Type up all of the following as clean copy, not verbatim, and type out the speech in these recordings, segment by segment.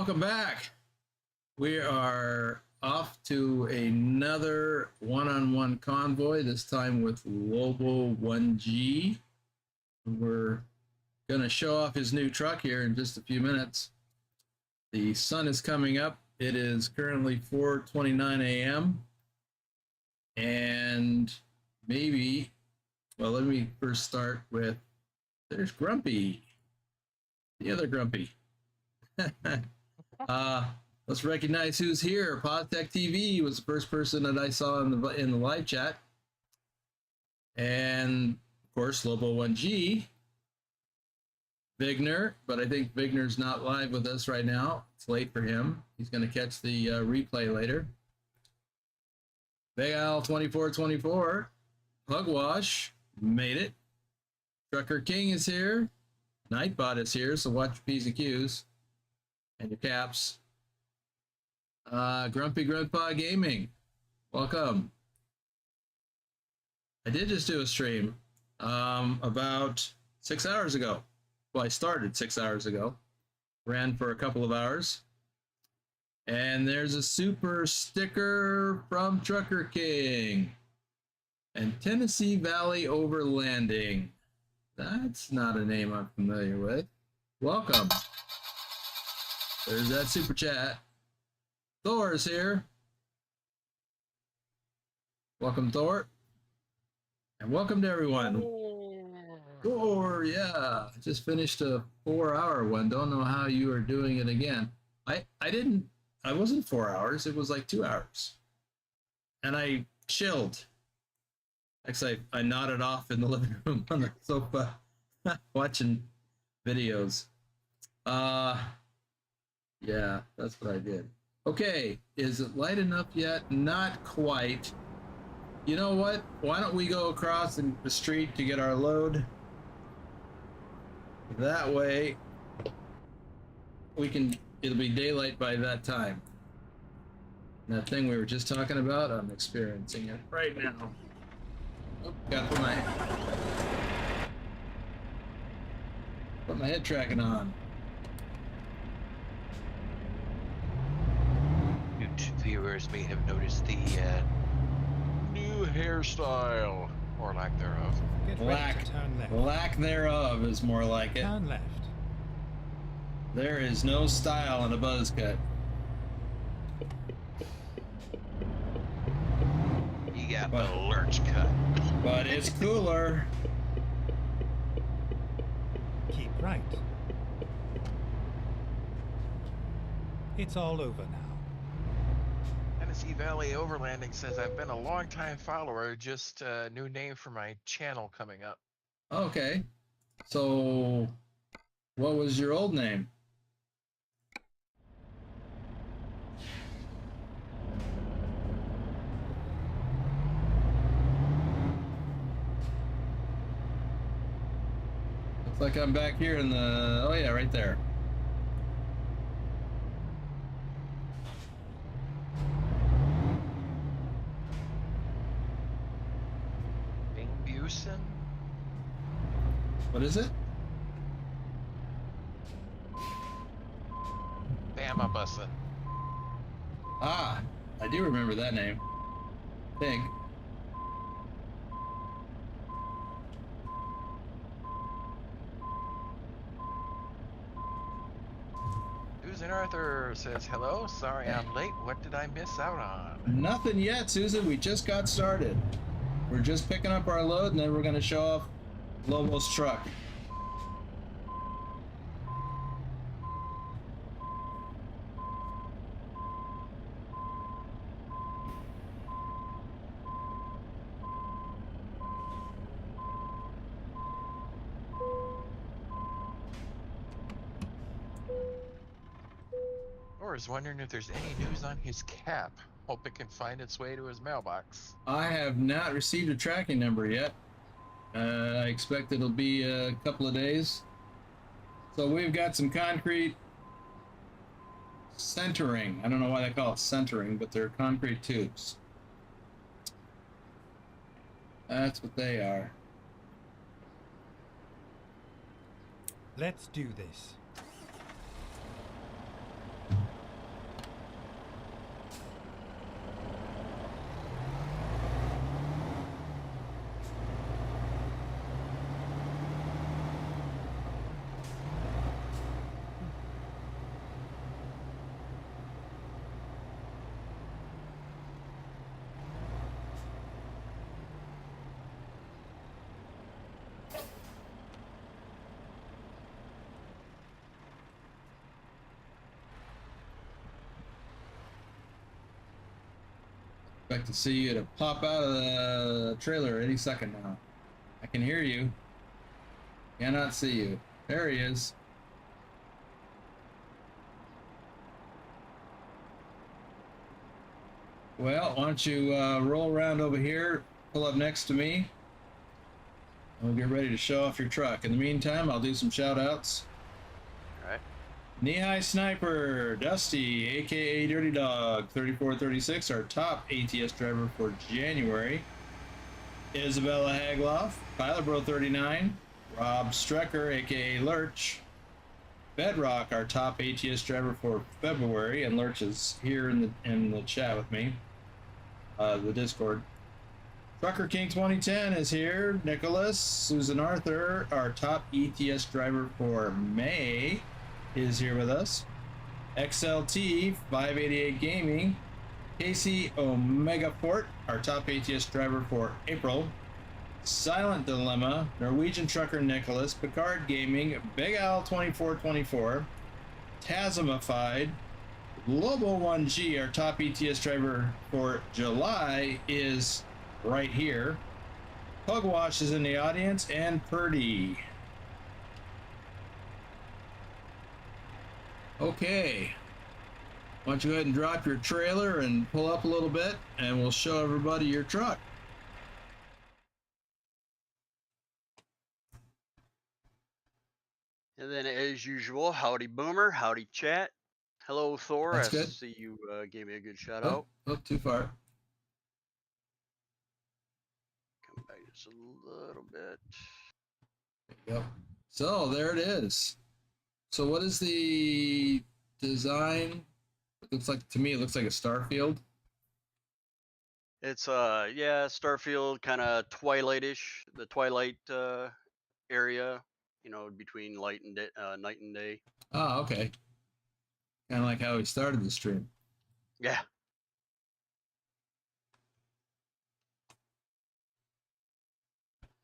Welcome back. We are off to another one-on-one convoy, this time with LOBO1G. We're going to show off his new truck here in just a few minutes. The sun is coming up. It is currently 4:29 a.m. And maybe, well, let me first start with, there's Grumpy, the other Grumpy. Let's recognize who's here. Podtech TV was the first person that I saw in the live chat, and of course LOBO1G, Vigner, but I think Vigner's not live with us right now. It's late for him. He's going to catch the replay later. Big Al 2424, Hugwash made it. Trucker King is here. Nightbot is here, so watch your P's and Q's and your caps. Grumpy Grandpa Gaming, welcome. I did just do a stream about 6 hours ago. Well, I started 6 hours ago, ran for a couple of hours, and there's a super sticker from Trucker King and Tennessee Valley Overlanding. That's not a name I'm familiar with. Welcome. There's that super chat. Thor is here. Welcome, Thor. And welcome to everyone. Thor, yeah. I just finished a 4-hour one. Don't know how you are doing it again. I wasn't 4 hours. It was like 2 hours. And I chilled. Actually, I nodded off in the living room on the sofa watching videos. Yeah, that's what I did. Okay, is it light enough yet? Not quite. You know what? Why don't we go across the street to get our load? That way, it'll be daylight by that time. And that thing we were just talking about, I'm experiencing it right now. Oh, got to put my head tracking on. Viewers may have noticed the new hairstyle, or lack thereof. Lack thereof is more like it. Turn left. There is no style in a buzz cut. You got the lurch cut. But it's cooler. Keep right. It's all over now. Tennessee Valley Overlanding says, I've been a long-time follower, just a new name for my channel coming up. Okay. So, what was your old name? Looks like I'm back here in the... Oh yeah, right there. What is it? Bama Bussa. Ah, I do remember that name. I think. Susan Arthur says, hello, sorry I'm late. What did I miss out on? Nothing yet, Susan. We just got started. We're just picking up our load, and then we're going to show off Lobo's truck. Or is wondering if there's any news on his cap. Hope it can find its way to his mailbox. I have not received a tracking number yet. I expect it'll be a couple of days. So we've got some concrete centering. I don't know why they call it centering, but they're concrete tubes. That's what they are. Let's do this. Expect to see you to pop out of the trailer any second now. I can hear you. Cannot see you. There he is. Well, why don't you roll around over here, pull up next to me, and we'll get ready to show off your truck. In the meantime, I'll do some shout outs. All right. Knee-high Sniper, Dusty, aka Dirty Dog, 3436, our top ATS driver for January. Isabella Hagloff, Pilot Bro 39, Rob Strecker, aka Lurch. Bedrock, our top ATS driver for February, and Lurch is here in the chat with me, the Discord. Trucker King 2010 is here. Nicholas, Susan Arthur, our top ETS driver for May, is here with us. XLT 588 Gaming, Casey Omega Fort, our top ATS driver for April. Silent Dilemma, Norwegian Trucker Nicholas, Picard Gaming, Big Al 2424, Tasmified, LOBO1G, our top ETS driver for July, is right here. Pugwash is in the audience, and Purdy. Okay. Why don't you go ahead and drop your trailer and pull up a little bit, and we'll show everybody your truck. And then, as usual, howdy Boomer, howdy chat. Hello Thor, That's I good. see you gave me a good shout Oh, out. oh, too far. Come back just a little bit. Yep. So there it is. So what is the design? It looks like, to me, it looks like a Starfield. It's yeah, Starfield, kind of twilightish, the twilight area, you know, between light and day, night and day. Oh, okay. Kind of like how we started the stream. Yeah.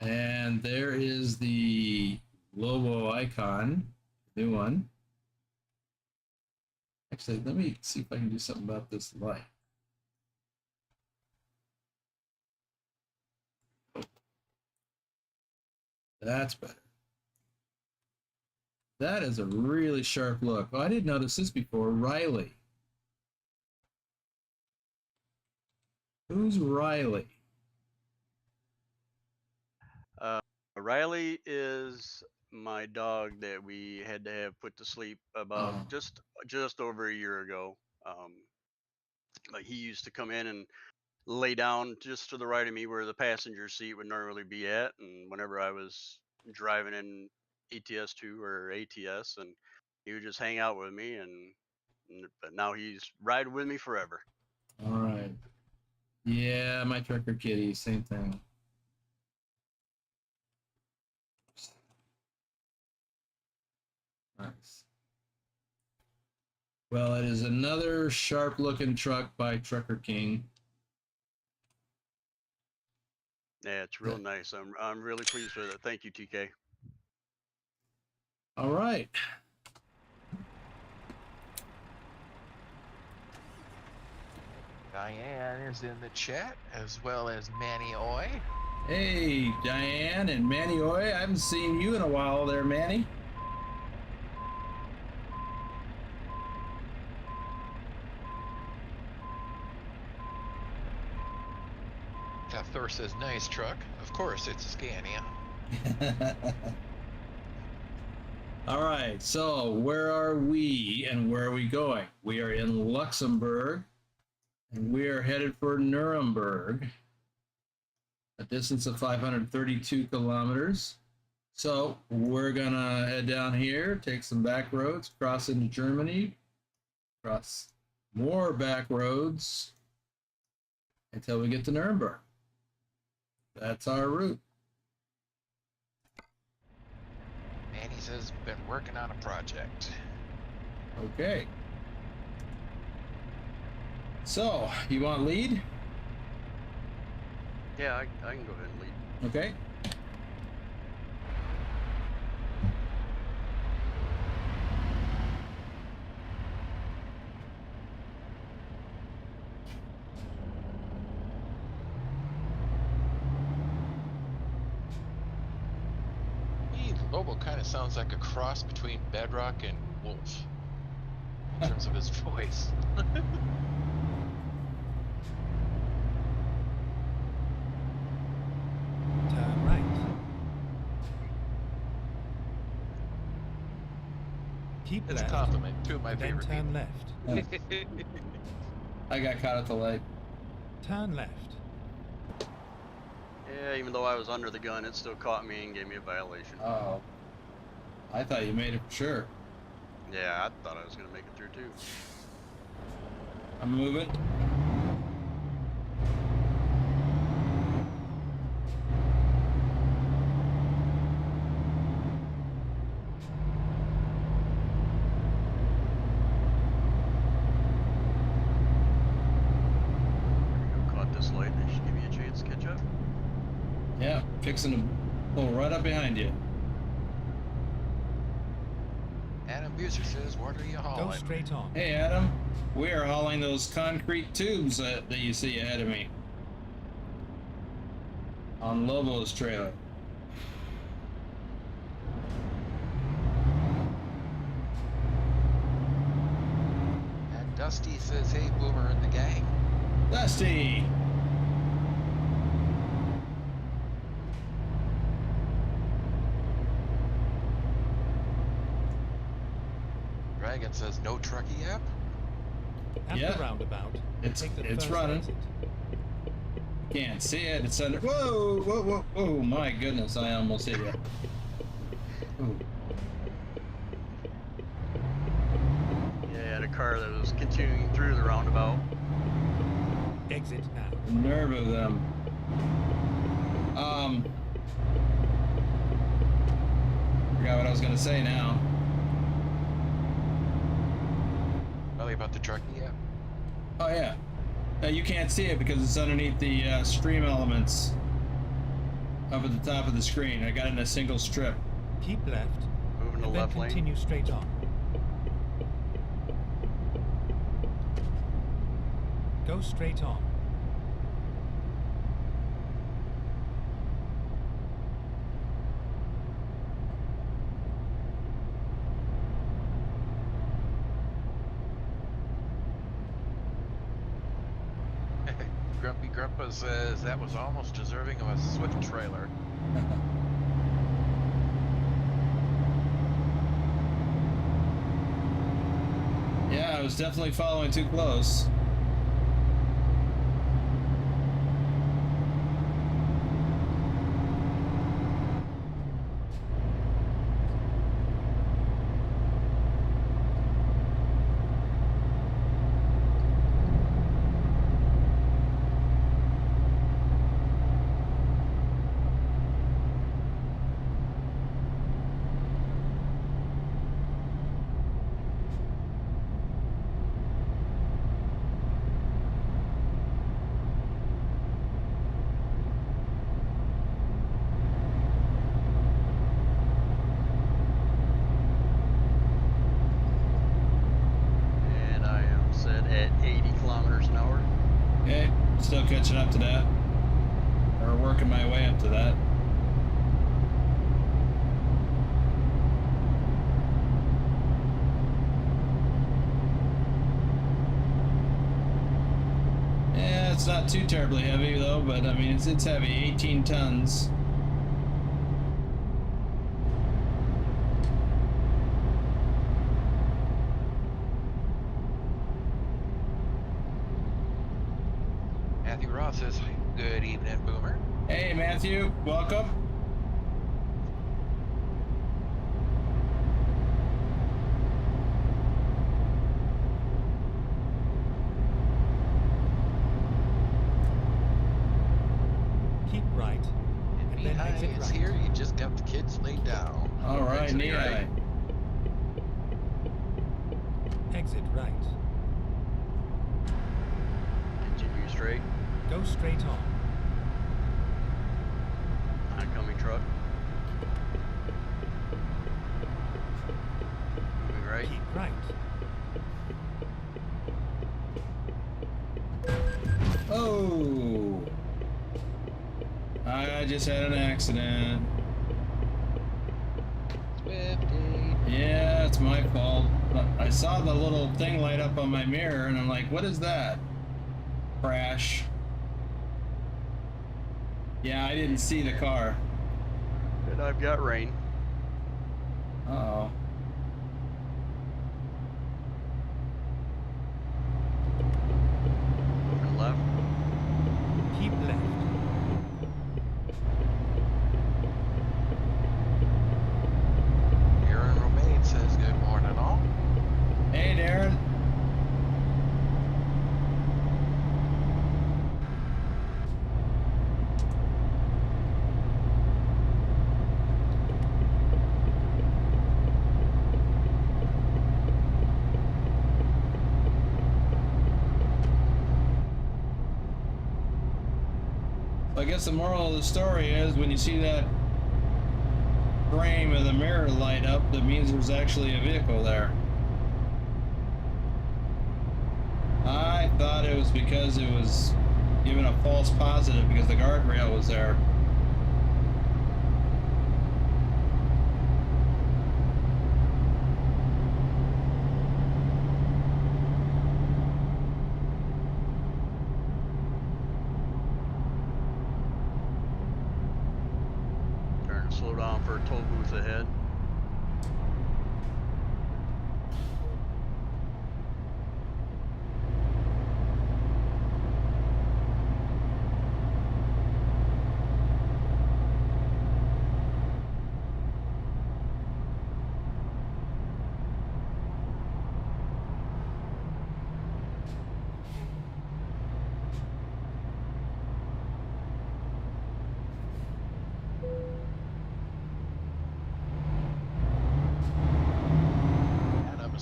And there is the Lobo icon, new one. Actually, let me see if I can do something about this light. That's better. That is a really sharp look. Oh, I didn't notice this before. Riley. Who's Riley? Riley is my dog that we had to have put to sleep about just over a year ago. Like he used to come in and lay down just to the right of me where the passenger seat would normally be at, and whenever I was driving in ETS2 or ATS, and he would just hang out with me, but now he's riding with me forever. All right. Yeah, my Trucker Kitty, same thing. Nice. Well, it is another sharp-looking truck by Trucker King. Yeah, it's real nice. I'm really pleased with it. Thank you, TK. All right. Diane is in the chat, as well as Manny Oi. Hey, Diane and Manny Oi. I haven't seen you in a while there, Manny. Thor says, nice truck. Of course, it's a Scania. All right, so where are we and where are we going? We are in Luxembourg, and we are headed for Nuremberg, a distance of 532 kilometers. So we're gonna head down here, take some back roads, cross into Germany, cross more back roads until we get to Nuremberg. That's our route. Manny says, been working on a project. Okay. So, you want lead? Yeah, I can go ahead and lead. Okay. kind of sounds like a cross between Bedrock and Wolf in terms of his voice. Turn right. Keep It's a left. compliment. Two of my Then favorite turn people. left. I got caught at the light. Turn left. Yeah, even though I was under the gun, it still caught me and gave me a violation. Oh. I thought you made it for sure. Yeah, I thought I was gonna make it through too. I'm moving. Caught this light, they should give me a chance to catch up. Yeah, fixing to pull right up behind you. Adam Buser says, what are you Go hauling? straight on. Hey Adam, we are hauling those concrete tubes that you see ahead of me. On Lobo's trailer. And Dusty says, hey, Boomer and the gang. Dusty! Dragon says, no Trucky app? At Yeah. the roundabout. It's take the it's first running. exit. Can't see it. It's under. Whoa, whoa, whoa! Oh my goodness! I almost hit you. Ooh. Yeah, I had a car that was continuing through the roundabout. Exit now. The nerve of them. Forgot what I was gonna say now. Probably about the Trucky app. Oh yeah. You can't see it because it's underneath the stream elements up at the top of the screen. I got it in a single strip. Keep left. Moving to And then left lane. continue straight on. Go straight on. Grumpy Grandpa says, that was almost deserving of a Swift trailer. Yeah, I was definitely following too close. And I am set at 80 kilometers an hour. Okay, still catching up to that. Or working my way up to that. Yeah, it's not too terribly heavy though, but I mean it's heavy, 18 tons. Matthew Ross says, good evening, Boomer. Hey Matthew, welcome. Keep right. And And then Mihai exit is right. here. You just got the kids laid down. All right, Exit Nehai. right. Exit right. Continue straight. Go straight on. Oncoming truck. Moving right. Keep right. Oh, I just had an accident. it's my fault. But I saw the little thing light up on my mirror, and I'm like, what is that? Crash. Yeah, I didn't see the car. And I've got rain. Uh-oh. Moving left. Keep left. Aaron Romaine says good morning all. Hey, Darren. I guess the moral of the story is when you see that frame of the mirror light up, that means there's actually a vehicle there. I thought it was because it was given a false positive because the guardrail was there. Slow down for a toll booth ahead.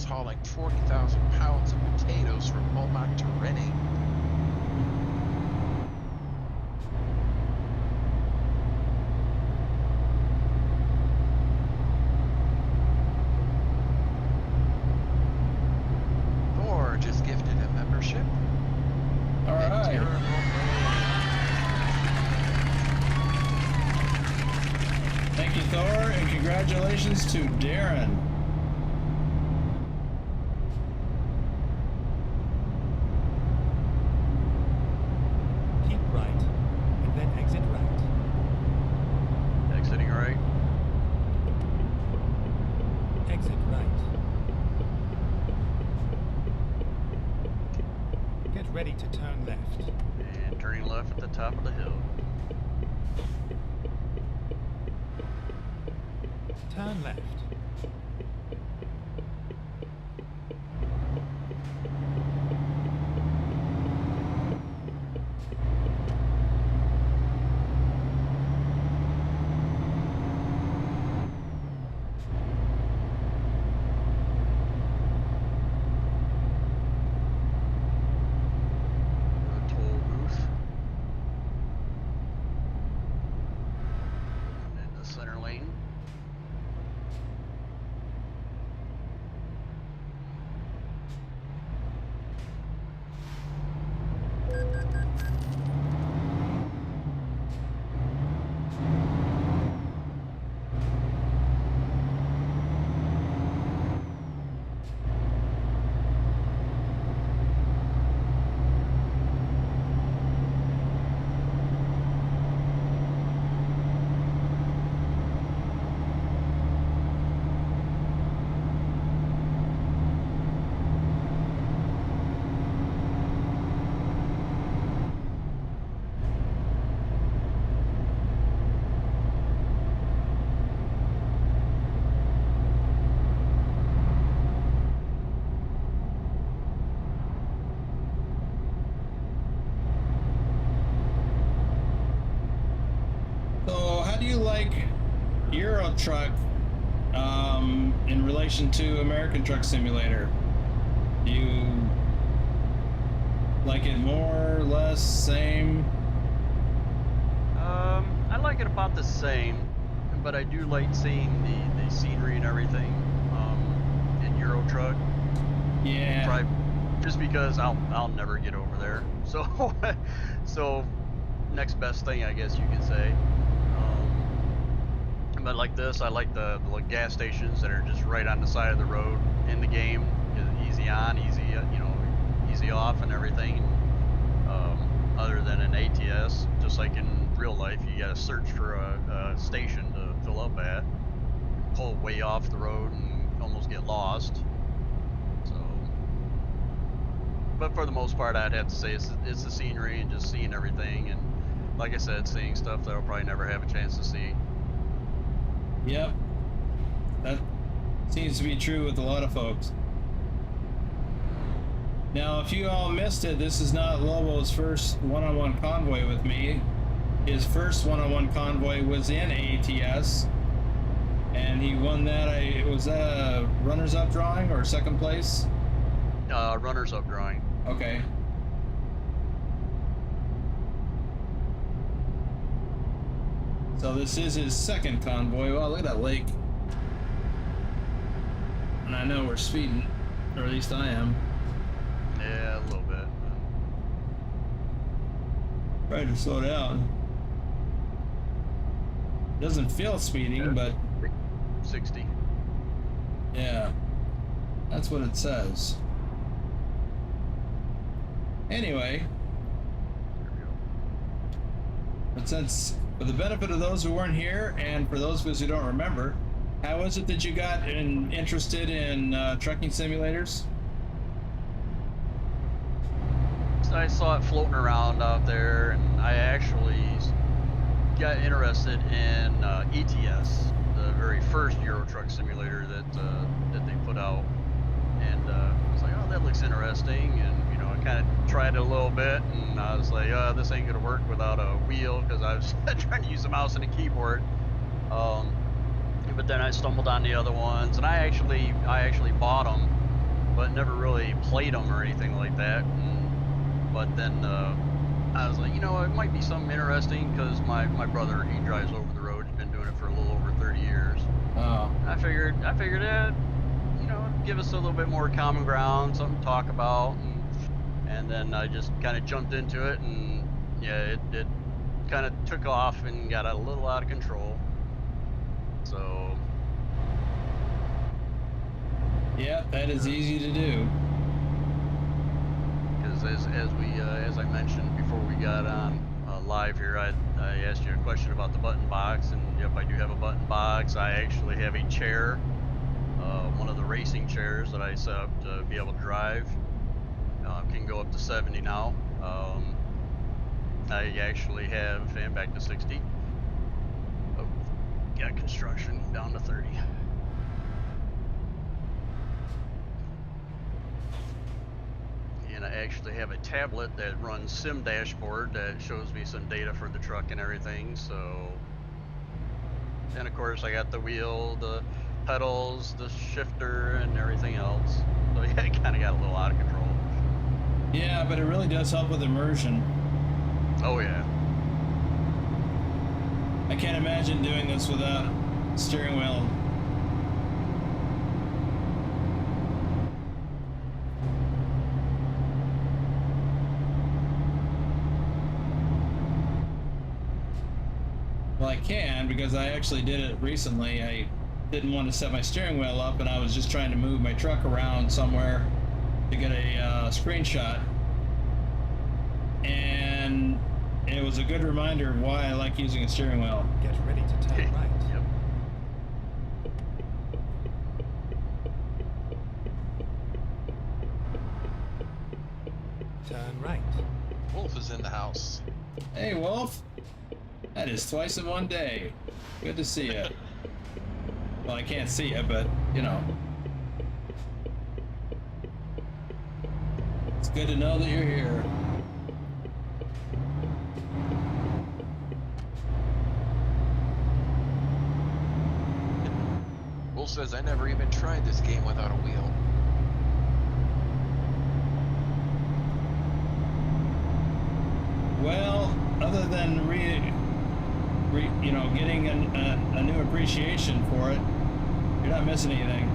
Hauling 40,000 pounds of potatoes from Beaumont to Reading. Thor just gifted a membership. All right. Aaron Thank you, Thor, and congratulations to Darren. Ready to turn left. And turning left at the top of the hill. Turn left. Euro Truck in relation to American Truck Simulator? Do you like it more, less, same? I like it about the same, but I do like seeing the scenery and everything in Euro Truck. Yeah. Just because I'll never get over there. So so next best thing, I guess you could say. But like this, I like the gas stations that are just right on the side of the road in the game. Easy on, easy, you know, easy off and everything. Other than an ATS, just like in real life, you gotta search for a station to fill up at. Pull way off the road and almost get lost. So, but for the most part, I'd have to say it's the scenery and just seeing everything. And like I said, seeing stuff that I'll probably never have a chance to see. Yep. That seems to be true with a lot of folks. Now, if you all missed it, this is not Lobo's first one-on-one convoy with me. His first one-on-one convoy was in ATS, and he won that. Was that a runners-up drawing or second place? Runners-up drawing. Okay. So this is his second convoy. Wow, look at that lake. And I know we're speeding, or at least I am. Yeah, a little bit. Try to slow down. Doesn't feel speeding, but 60. yeah, that's what it says. Anyway, but since, for the benefit of those who weren't here, and for those of us who don't remember, how was it that you got interested in trucking simulators? I saw it floating around out there, and I actually got interested in ETS, the very first Euro Truck simulator that they put out, and I was like, oh, that looks interesting, and you know, I kind of tried it a little bit, and I was like, oh, this ain't gonna work without a wheel, because I was trying to use the mouse and a keyboard. But then I stumbled on the other ones, and I actually bought them, but never really played them or anything like that. But then I was like, you know, it might be something interesting, because my brother, he drives over the road. He's been doing it for a little over 30 years. Oh. I figured that, you know, give us a little bit more common ground, something to talk about, and then I just kind of jumped into it, and yeah, it kind of took off and got a little out of control. So yeah, that is easy to do. Because as I mentioned before we got on live here, I asked you a question about the button box, and yep, I do have a button box. I actually have a chair, one of the racing chairs that I set up to be able to drive. Can go up to 70 now. I actually have, and back to 60. Oh, got construction down to 30. And I actually have a tablet that runs Sim Dashboard that shows me some data for the truck and everything. So, and of course I got the wheel, the pedals, the shifter, and everything else. So yeah, it kind of got a little out of control. Yeah, but it really does help with immersion. Oh yeah. I can't imagine doing this without steering wheel. Well, I can, because I actually did it recently. I didn't want to set my steering wheel up, and I was just trying to move my truck around somewhere to get a screenshot. And it was a good reminder of why I like using a steering wheel. Get ready to turn right. Yep. Turn right. Wolf is in the house. Hey, Wolf. That is twice in one day. Good to see you. Well, I can't see you, but, you know. It's good to know that you're here. Wolf says, I never even tried this game without a wheel. Well, other than you know, getting a new appreciation for it, you're not missing anything.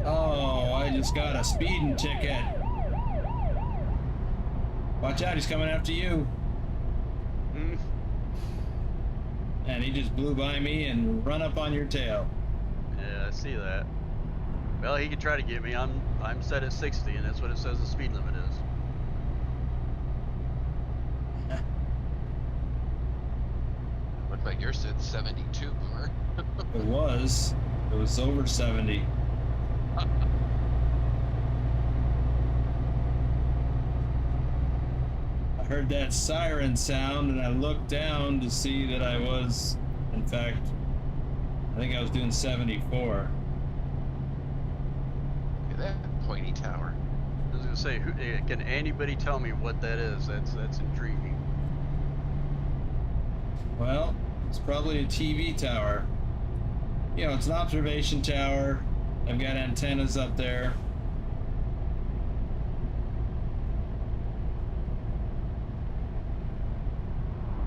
Oh, I just got a speeding ticket. Watch out, he's coming after you. Mm. And he just blew by me and run up on your tail. Yeah, I see that. Well, he could try to get me. I'm set at 60, and that's what it says the speed limit is. Looks like yours said 72, Boomer. It was over 70. I heard that siren sound and I looked down to see that I was, in fact, I think I was doing 74. Look at that pointy tower. I was gonna say, can anybody tell me what that is? That's intriguing. Well, it's probably a TV tower. You know, it's an observation tower. I've got antennas up there.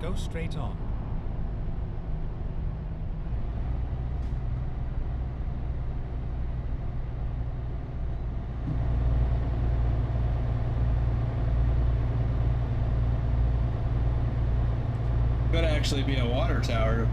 Go straight on. Could actually be a water tower.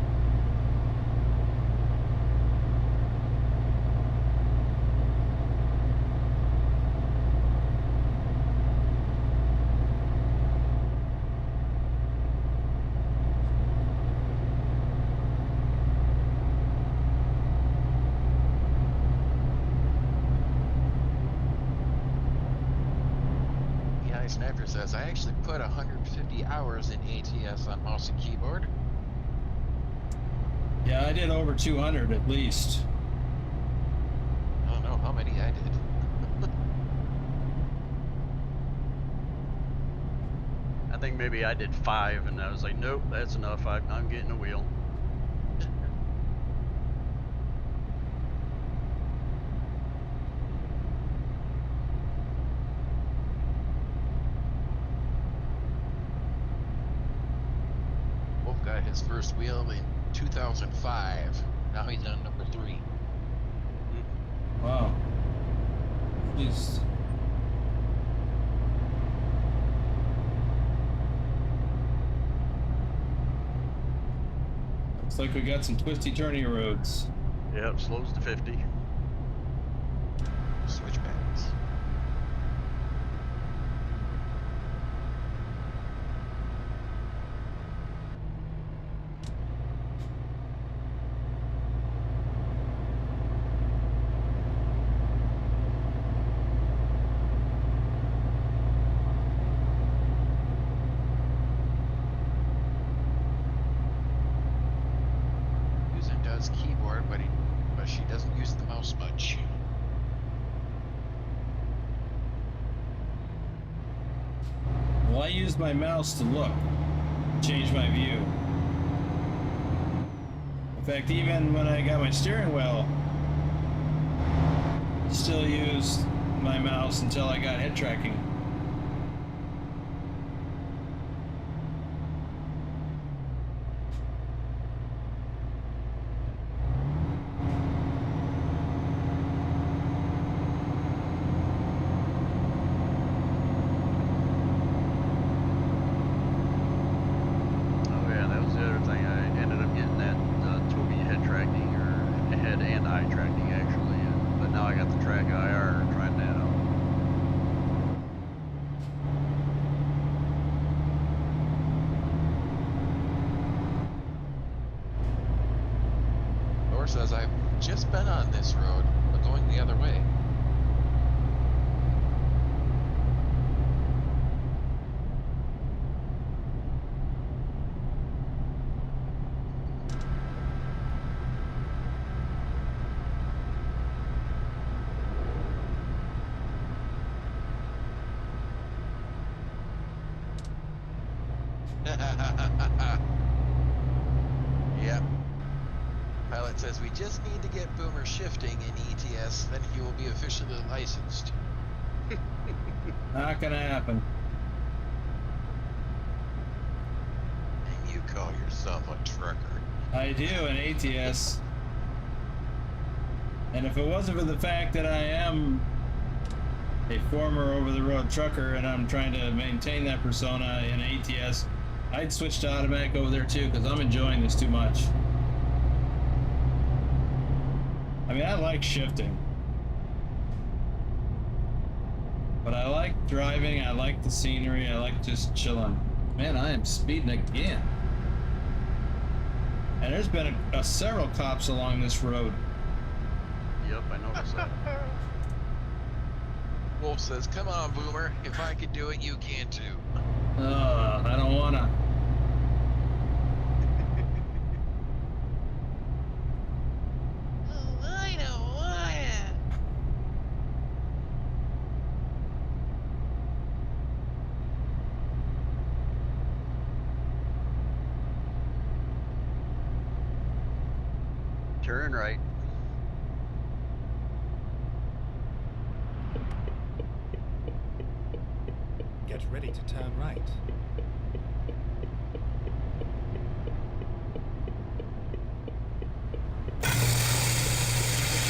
Sniper says, I actually put 150 hours in ATS on mouse and keyboard. Yeah, I did over 200 at least. I don't know how many I did. I think maybe I did 5, and I was like, nope, that's enough. I'm getting a wheel. Got his first wheel in 2005. Now he's on number 3. Wow. Jeez. Looks like we got some twisty turny roads. Yep, slows to 50. Switchbacks. Keyboard, but she doesn't use the mouse much. Well, I used my mouse to look, change my view. In fact, even when I got my steering wheel, still used my mouse until I got head tracking. Says, I've just been on this road, but going the other way. Yep. Pilot says we just need to get Boomer shifting in ETS, then he will be officially licensed. Not gonna happen. And you call yourself a trucker. I do in ATS. And if it wasn't for the fact that I am a former over-the-road trucker and I'm trying to maintain that persona in ATS, I'd switch to automatic over there too, because I'm enjoying this too much. I mean, I like shifting, but I like driving, I like the scenery, I like just chilling. Man, I am speeding again. And there's been several cops along this road. Yep, I noticed that. Wolf says, "Come on, Boomer. If I could do it, you can too." I don't wanna. Oh, I don't wanna. Turn right. Get ready to turn right.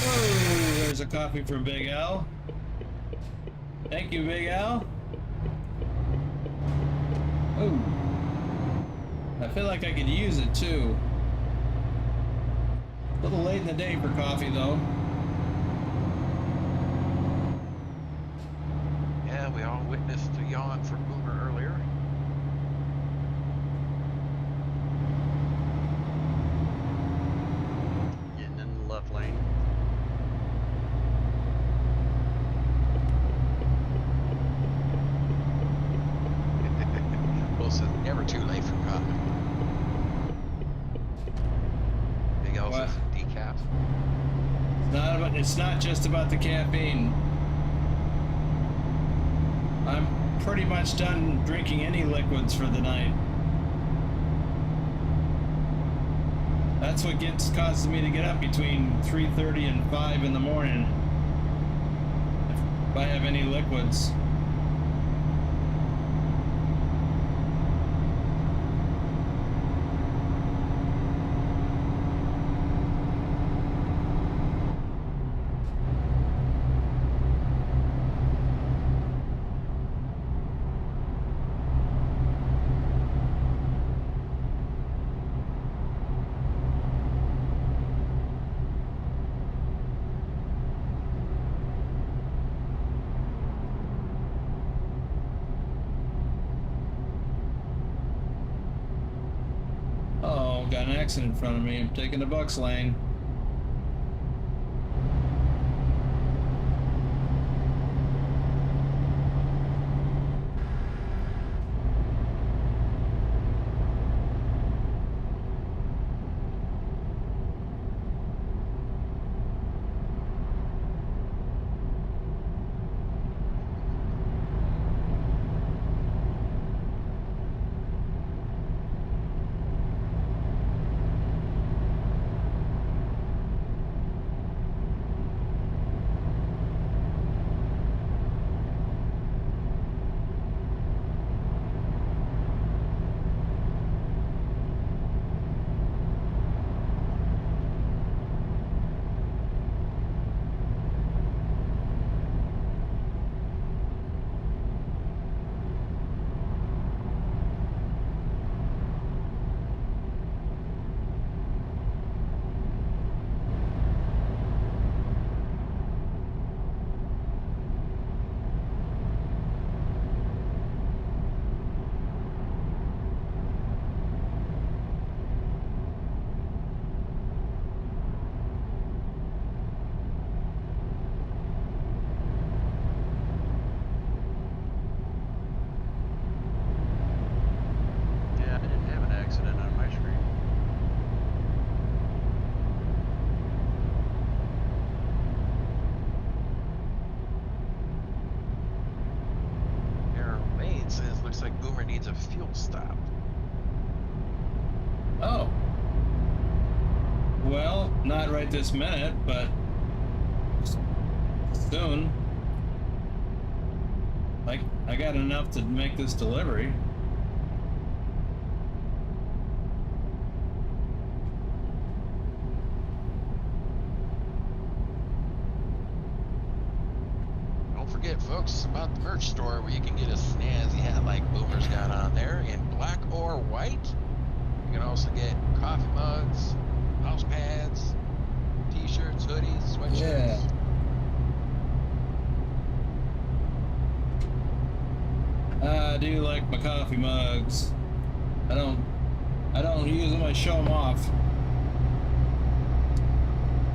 Whoa, there's a coffee from Big Al. Thank you, Big Al. Oh, I feel like I could use it too. A little late in the day for coffee though. Yeah, we all witnessed a yawn from Boomer earlier. Getting in the left lane. Wolf says, "Never too late for coffee." Big L What? says, "Decaf." It's not just about the caffeine. I'm pretty much done drinking any liquids for the night. That's what causes me to get up between 3:30 and 5 in the morning. If I have any liquids. Oh, got an accident in front of me. I'm taking the Bucks lane. Yeah, I didn't have an accident on my screen. Aaron Wade says, "Looks like Boomer needs a fuel stop." Oh. Well, not right this minute, but soon. Like, I got enough to make this delivery. folks, about the merch store where you can get a snazzy hat like Boomer's got on there in black or white. You can also get coffee mugs, mouse pads, t-shirts, hoodies, sweatshirts. Yeah. I do like my coffee mugs. I don't use them, I show them off.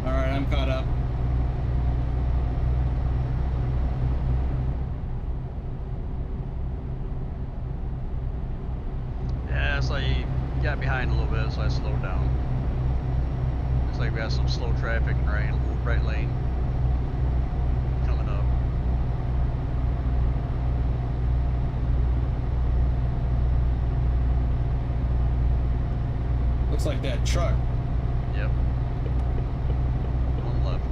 Alright, I'm caught up. Yeah, it's like you got behind a little bit, so I slowed down. It's like we got some slow traffic in the right lane coming up. Looks like that truck. Yep. One left.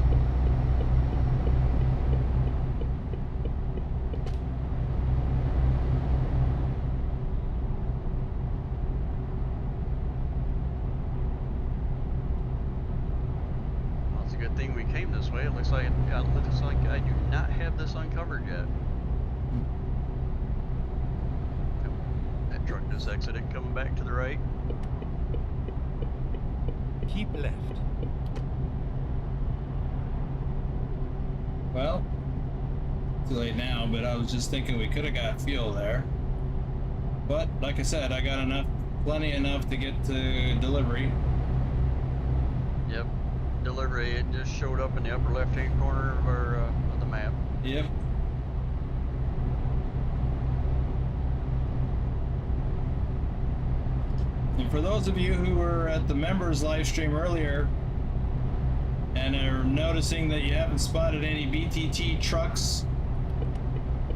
Well, it's a good thing we came this way. It looks like I do not have this uncovered yet. Yep. That truck just exited, coming back to the right. Keep left. Well, too late now, but I was just thinking we could have got fuel there. But like I said, I got plenty enough to get to delivery. Yep. Delivery, it just showed up in the upper left-hand corner of the map. Yep. And for those of you who were at the members live stream earlier and are noticing that you haven't spotted any BTT trucks,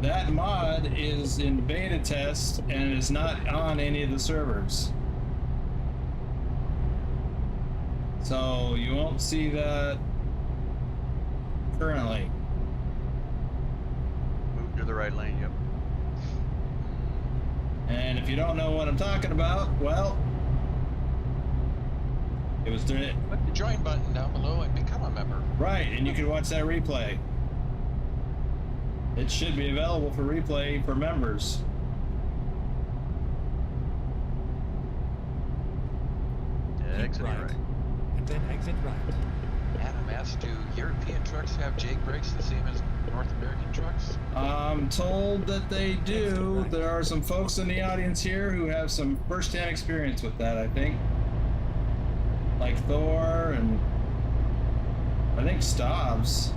that mod is in beta test and is not on any of the servers. So you won't see that currently. Move to the right lane, yep. And if you don't know what I'm talking about, well, it was doing it. Click the join button down below and become a member. Right, and you can watch that replay. It should be available for replay for members. Yeah, exit right. And then exit right. Adam asked, do European trucks have jake brakes the same as North American trucks? I'm told that they do. There are some folks in the audience here who have some first-hand experience with that, I think. Like Thor and I think Stobbs.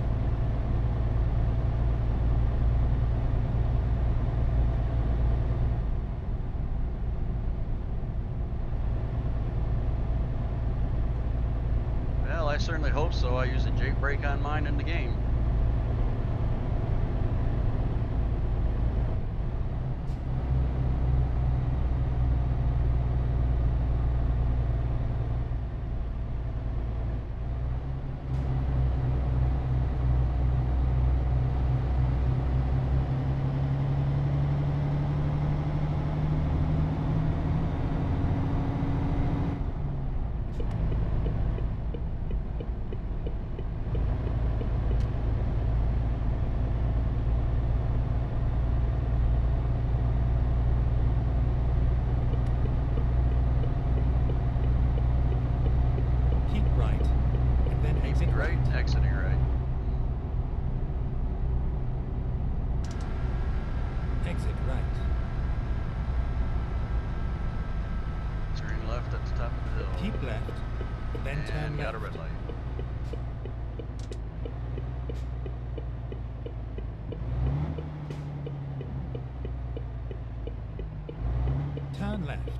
Well, I certainly hope so. I use a jake brake on mine in the game. Exiting right. Exit right. Turn left at the top of the hill. Keep left, then turn And got left. a red light. Turn left.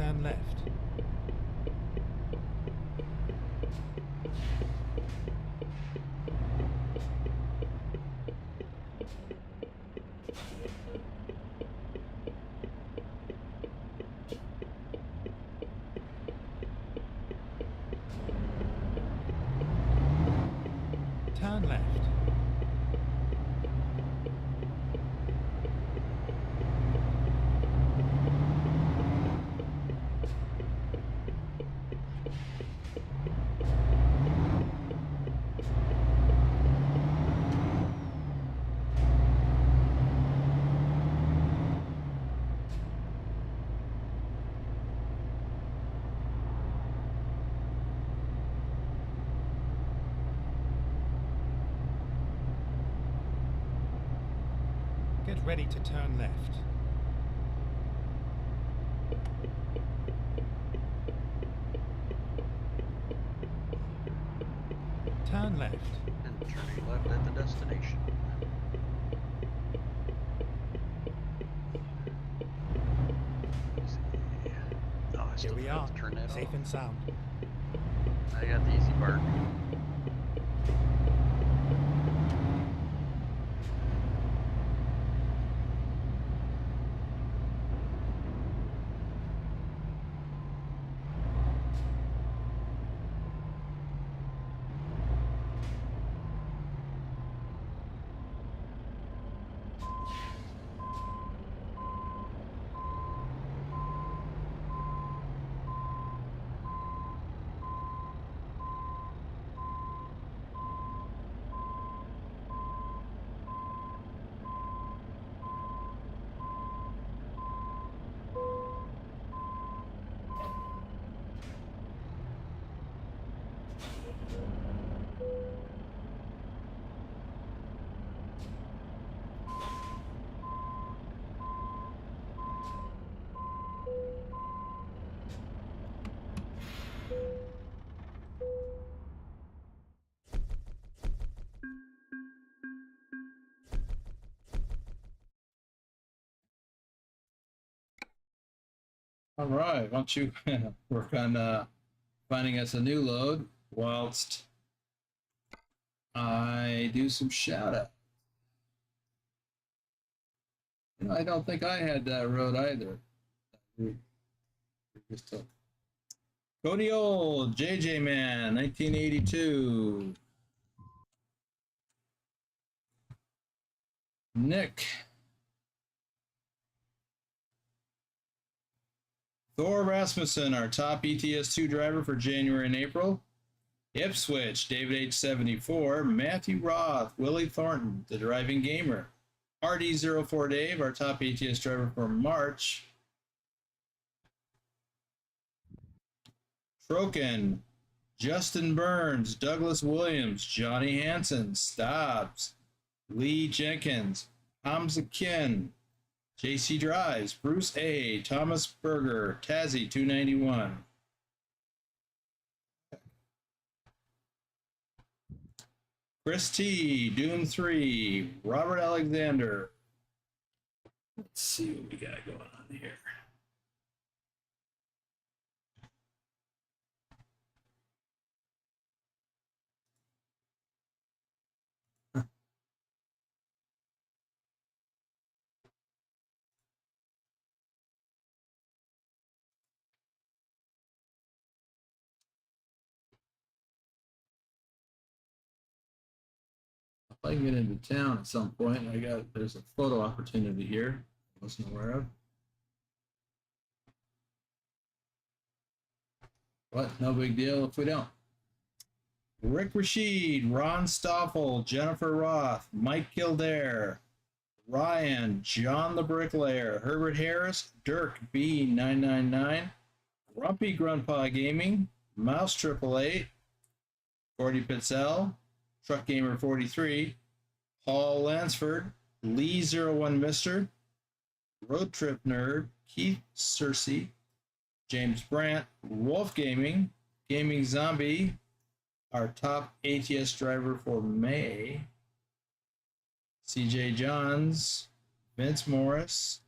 Turn left. Turn left. Get ready to turn left. Turn left. And turning left at the destination. Let's see. Oh, I Here still we forgot are, to turn that safe off. and sound. I got the easy part. All right, why don't you work on finding us a new load whilst I do some shout out. You know, I don't think I had that road either. Just took. Cody Old, JJ Man, 1982. Nick. Thor Rasmussen, our top ETS2 driver for January and April. Ipswich, David H74. Matthew Roth, Willie Thornton, the driving gamer. RD04 Dave, our top ATS driver for March. Troken, Justin Burns, Douglas Williams, Johnny Hansen, Stobbs, Lee Jenkins, Hamza Kin, JC Drives, Bruce A, Thomas Berger, Tazzy 291. Chris T, Doom 3, Robert Alexander. Let's see what we got going on here. If I can get into town at some point, there's a photo opportunity here I wasn't aware of. But no big deal if we don't. Rick Rashid, Ron Stoffel, Jennifer Roth, Mike Kildare, Ryan, John the Bricklayer, Herbert Harris, Dirk B999, Grumpy Grandpa Gaming, Mouse 888, Gordy Pitzel, Truck Gamer 43, Paul Lansford, Lee01 Mister, Road Trip Nerd, Keith Cersei, James Brandt, Wolf Gaming, Gaming Zombie, our top ATS driver for May, CJ Johns, Vince Morris,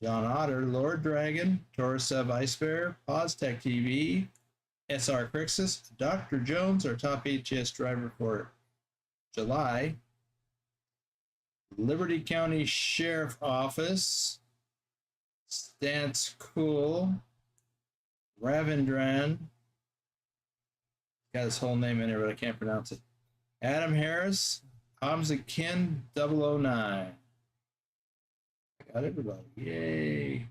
John Otter, Lord Dragon, Torsev Ice Bear, Poztech TV, SR Crixus, Dr. Jones, our top ATS driver for July, Liberty County Sheriff Office, Stance Cool, Ravindran, got his whole name in there, but I can't pronounce it. Adam Harris, Hamza Kin 009. Got everybody. Yay.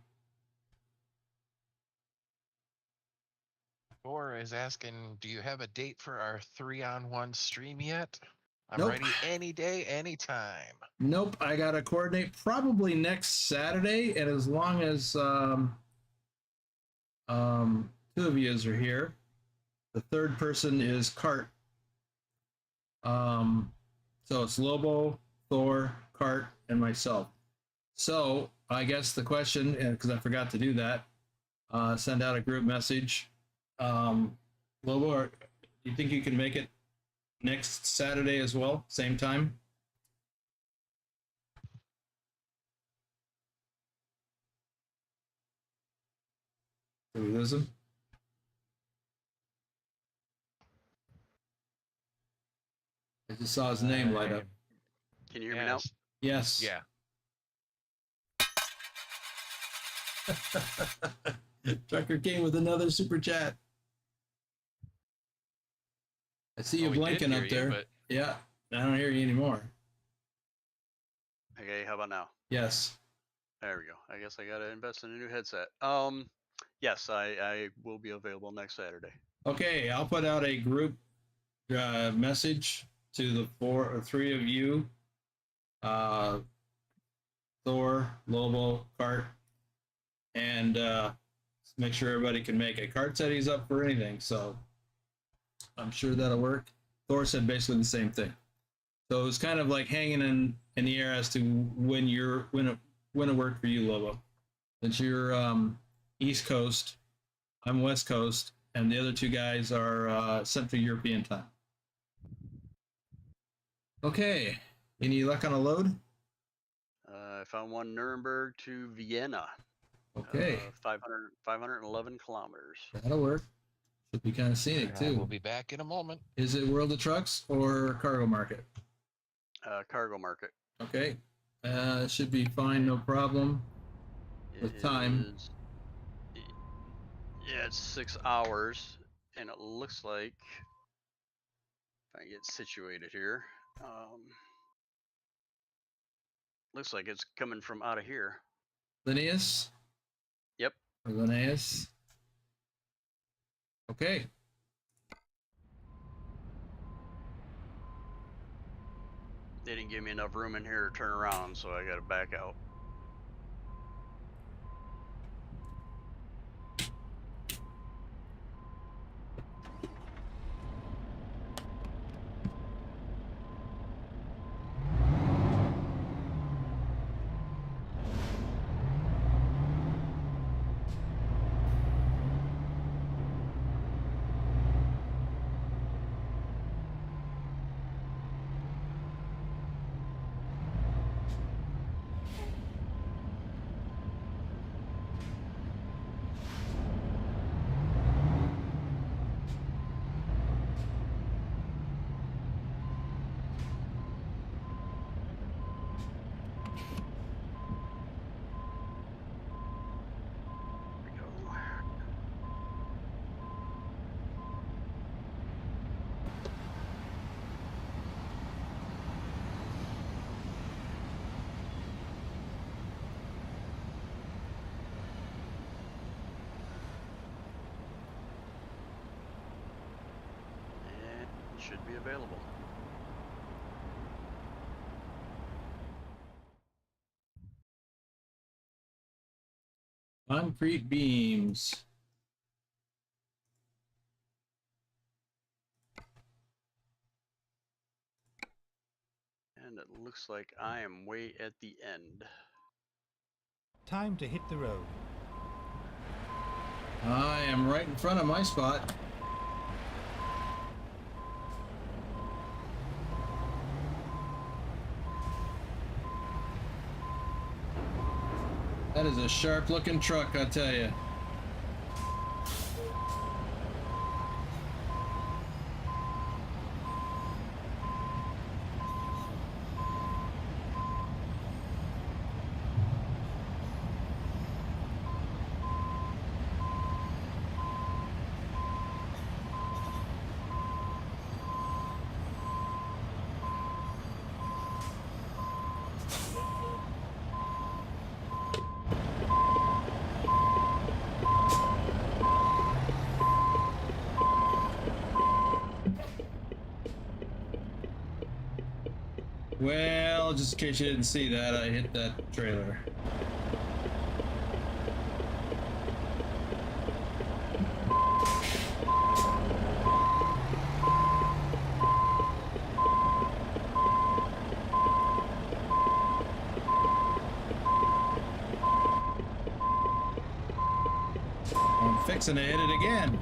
Thor is asking, do you have a date for our 3-on-1 stream yet? I'm Nope. ready any day, anytime. Nope, I gotta coordinate probably next Saturday, and as long as two of you are here, the third person is Cart. So it's Lobo, Thor, Cart, and myself. So I guess the question, and because I forgot to do that, send out a group message. Lobo, do you think you can make it next Saturday as well, same time? Did we lose him? I just saw his name light up. Can you hear me now? Yes. Yeah. Trucker came with another super chat. I see you Oh, we did blinking hear up there. you, but Yeah, I don't hear you anymore. Okay, how about now? Yes. There we go. I guess I gotta invest in a new headset. Yes, I will be available next Saturday. Okay, I'll put out a group message to the three of you. Thor, Lobo, Cart, and make sure everybody can make it. Cart said he's up for anything, so I'm sure that'll work. Thor said basically the same thing. So it was kind of like hanging in the air as to when it worked for you, Lobo. Since you're East Coast, I'm West Coast, and the other two guys are Central European time. Okay, any luck on a load? I found one Nuremberg to Vienna. Okay, 511 kilometers. that'll work. Should be kind of scenic too. We'll be back in a moment. Is it World of Trucks or Cargo Market? Cargo market. Okay, should be fine, no problem. With time. Yeah, it's 6 hours, and it looks like, if I get situated here, looks like it's coming from out of here. Linnaeus? Yep. Or Linnaeus? Okay. They didn't give me enough room in here to turn around, so I got to back out. Should be available. Concrete beams. And it looks like I am way at the end. Time to hit the road. I am right in front of my spot. That is a sharp looking truck, I tell you. Well, just in case you didn't see that, I hit that trailer. I'm fixing to hit it again.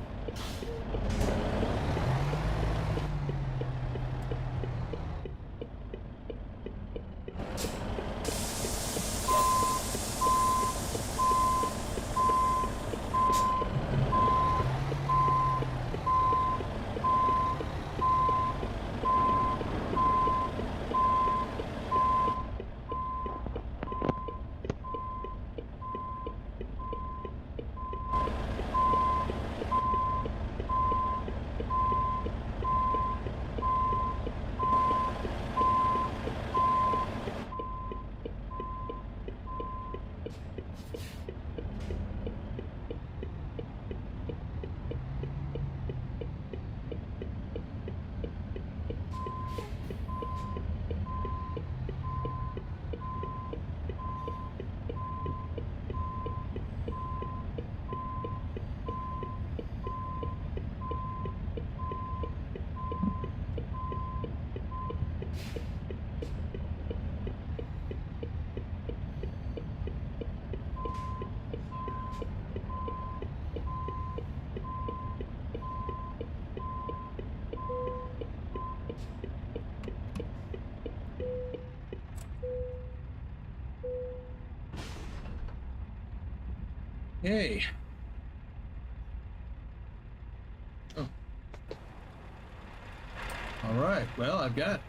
Hey. Oh. All right. Well, I've got.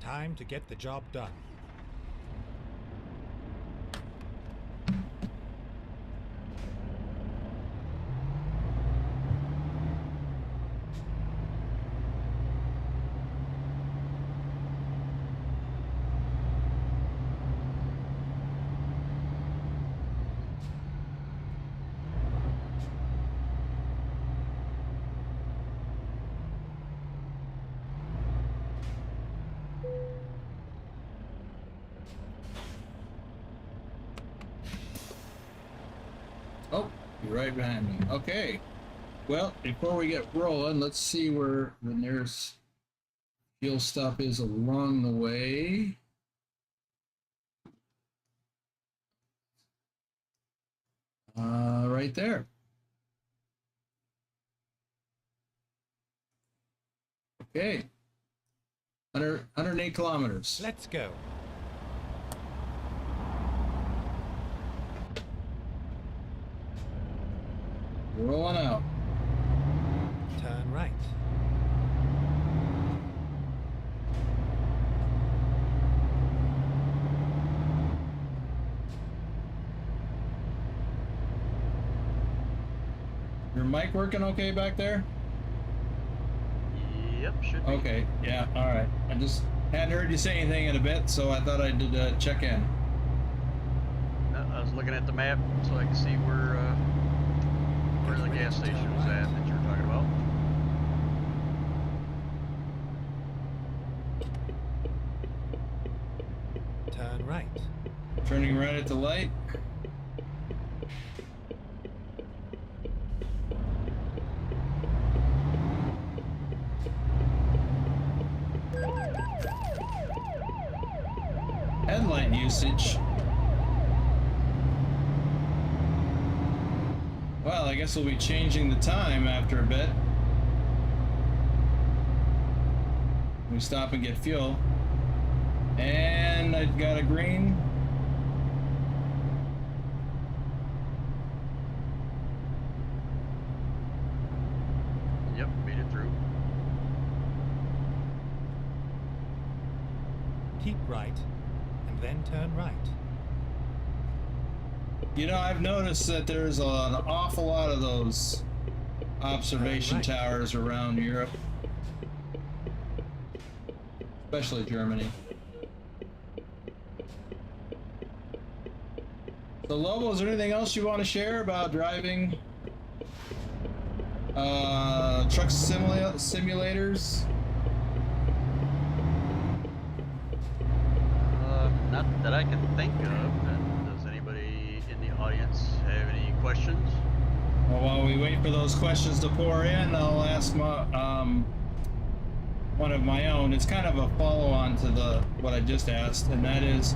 Time to get the job done. Oh, you're right behind me. Okay. Well, before we get rolling, let's see where the nearest fuel stop is along the way. Right there. Okay. 108 kilometers. Let's go. Rolling out. Turn right. Your mic working okay back there? Yep, should be. Okay, yeah, all right. I just hadn't heard you say anything in a bit, so I thought I'd check in. I was looking at the map so I could see where the gas station was at that you were talking about. Turn right. Turning right at the light. Headlight usage. Well, I guess we'll be changing the time after a bit. We stop and get fuel. And I got a green. Yep, made it through. Keep right, and then turn right. You know, I've noticed that there's an awful lot of those observation Right. towers around Europe, especially Germany. So, Lobo, is there anything else you want to share about driving truck simulators? Not that I can think of. Does anybody in the audience have any questions? Well, while we wait for those questions to pour in, I'll ask my, one of my own. It's kind of a follow-on to what I just asked, and that is,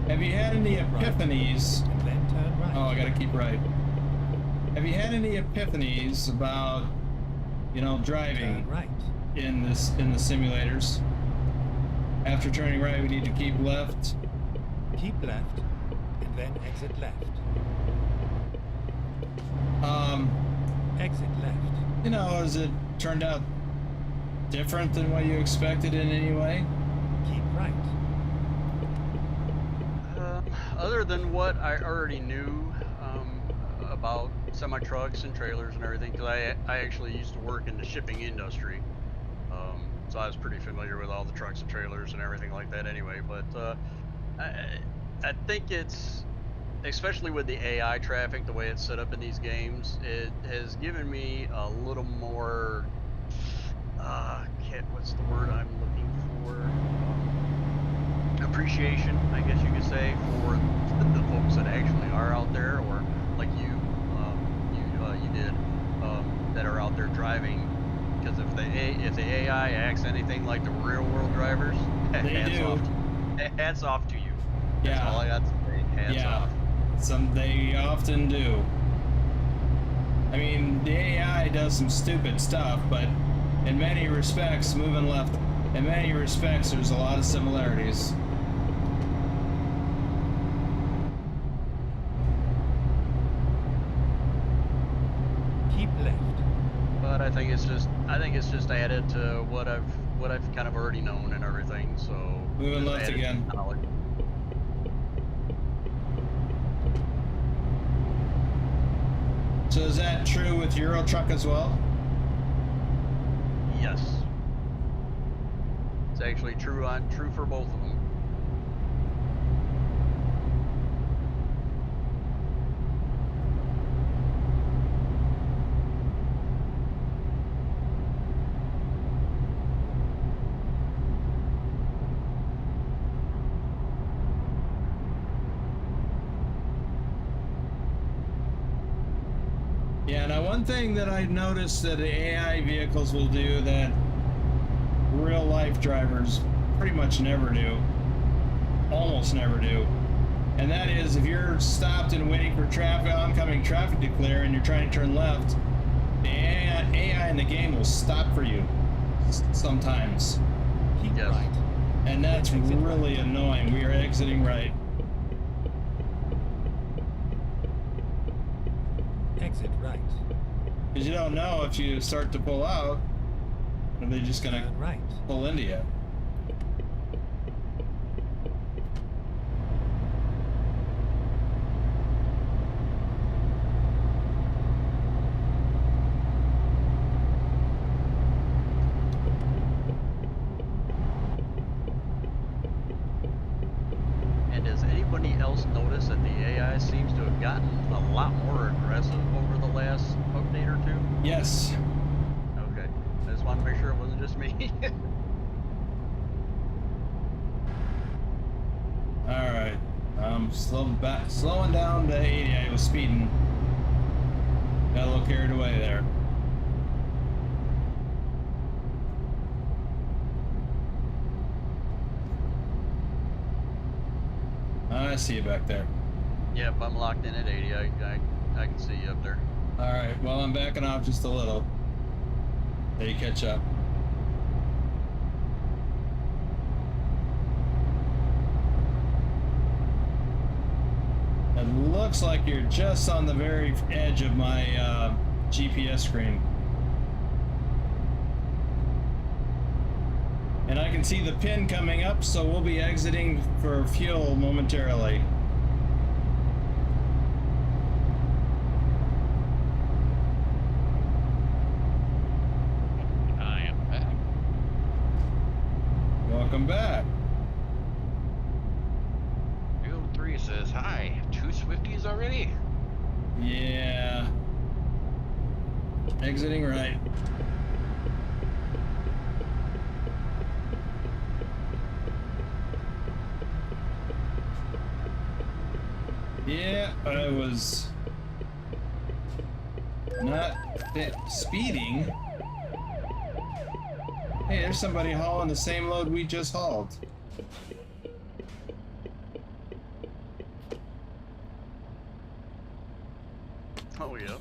have you had any epiphanies? And then turn right. Oh, I gotta keep right. Have you had any epiphanies about, you know, driving Turn right. in the simulators? After turning right, we need to keep left. Keep left, and then exit left. Exit left. You know, has it turned out different than what you expected in any way? Keep right. Other than what I already knew about semi-trucks and trailers and everything, because I actually used to work in the shipping industry, so I was pretty familiar with all the trucks and trailers and everything like that anyway. But I think it's, especially with the AI traffic, the way it's set up in these games, it has given me a little more, what's the word I'm looking for? Appreciation, I guess you could say, for the folks that actually are out there, or like you did, that are out there driving. Because if the AI acts anything like the real world drivers, hats off to you. That's all I got to say. Hats off. They often do. I mean, the AI does some stupid stuff, but in many respects, moving left, in many respects, there's a lot of similarities. Keep left. But I think it's just added to what I've kind of already known and everything. So Moving just left added again. knowledge. So is that true with Euro Truck as well? Yes, it's actually true for both of them. Yeah, now one thing that I noticed that the AI vehicles will do that real life drivers pretty much never do, almost never do, and that is if you're stopped and waiting for oncoming traffic to clear and you're trying to turn left, the AI in the game will stop for you sometimes. Keep Yes. right. And that's really annoying. We are exiting right. Exit right. Because you don't know if you start to pull out, are they just going to Turn right. pull into you? And does anybody else notice that the AI seems to have gotten a lot more aggressive over the last update or two? Yes. Okay, I just wanted to make sure it wasn't just me. All right. Slowing down to 80. I was speeding. Got a little carried away there. I see you back there. Yep, I'm locked in at 80. I can see you up there. All right. Well, I'm backing off just a little. Then you catch up. looks like you're just on the very edge of my GPS screen. And I can see the pin coming up, so we'll be exiting for fuel momentarily. I am back. Welcome back. Field 3 says, hi, 2 Swifties already? Yeah. Exiting right. Yeah, I was not speeding. Hey, there's somebody hauling the same load we just hauled. Oh yeah.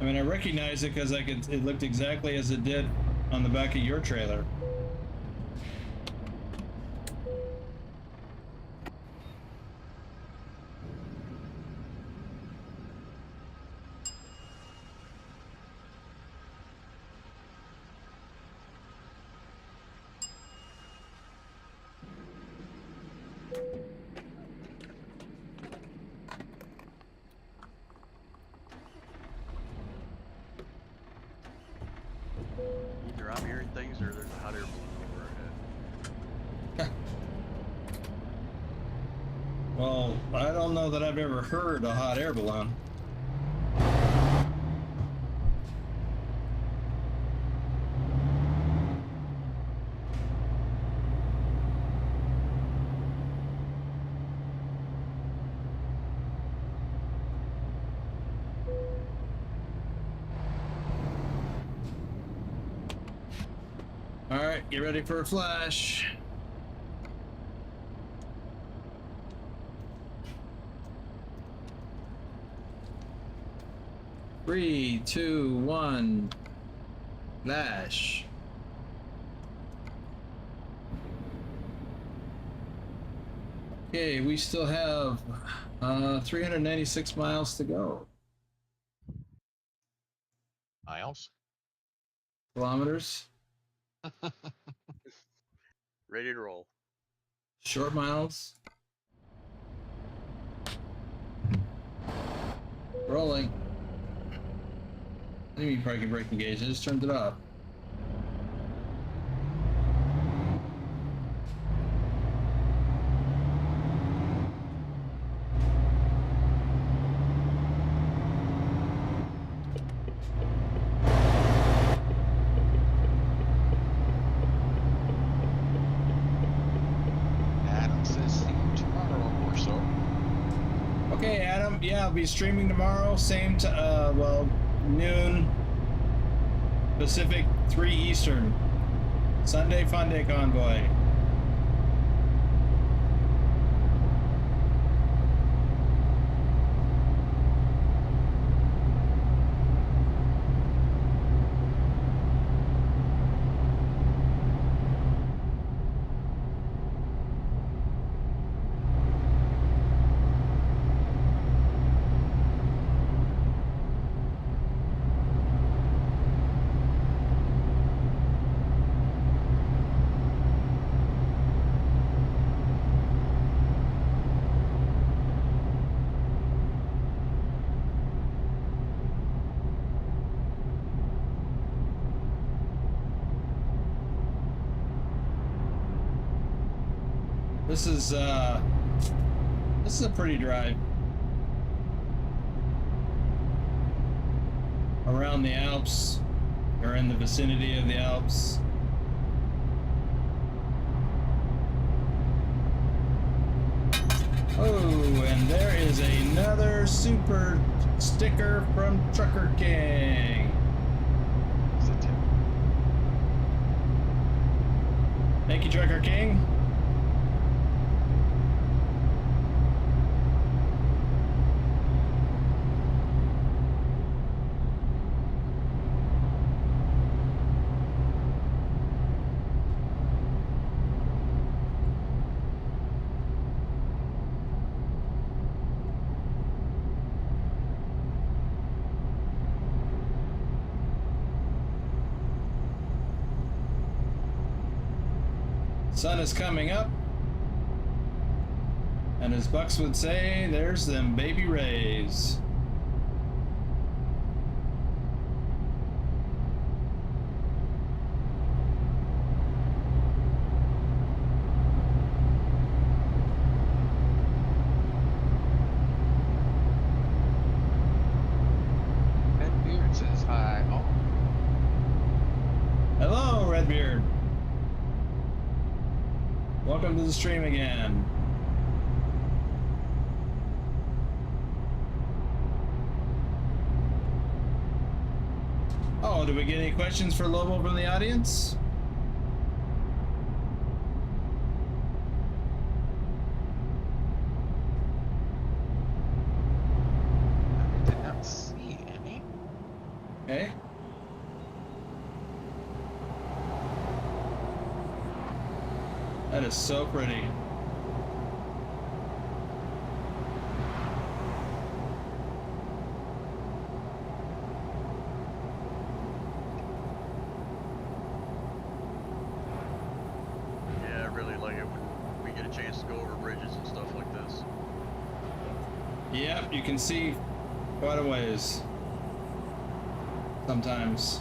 I mean, I recognize it because it looked exactly as it did on the back of your trailer. Either I'm hearing things or there's a hot air balloon over our head. Well, I don't know that I've ever heard a hot air balloon. All right, get ready for a flash. Three, two, one, flash. Okay, we still have 396 miles to go. Miles? Kilometers, Ready to roll. short miles. Rolling. I think you probably can brake engage. I just turned it off. Adam says, see you tomorrow or so. Okay, Adam. Yeah, I'll be streaming tomorrow. Same well, noon Pacific, 3 Eastern. Sunday Fun Day Convoy. This is a pretty drive. Around the Alps, or in the vicinity of the Alps. Oh, and there is another super sticker from Trucker King. It's a tip. Thank you, Trucker King. Sun is coming up. And as Bucks would say, there's them baby rays. Redbeard says hi. Oh, Hello, Redbeard. Welcome to the stream again. Oh, did we get any questions for Lobo from the audience? I did not see any. Okay. That is so pretty. Yeah, I really like it when we get a chance to go over bridges and stuff like this. Yep, you can see quite a ways. Sometimes.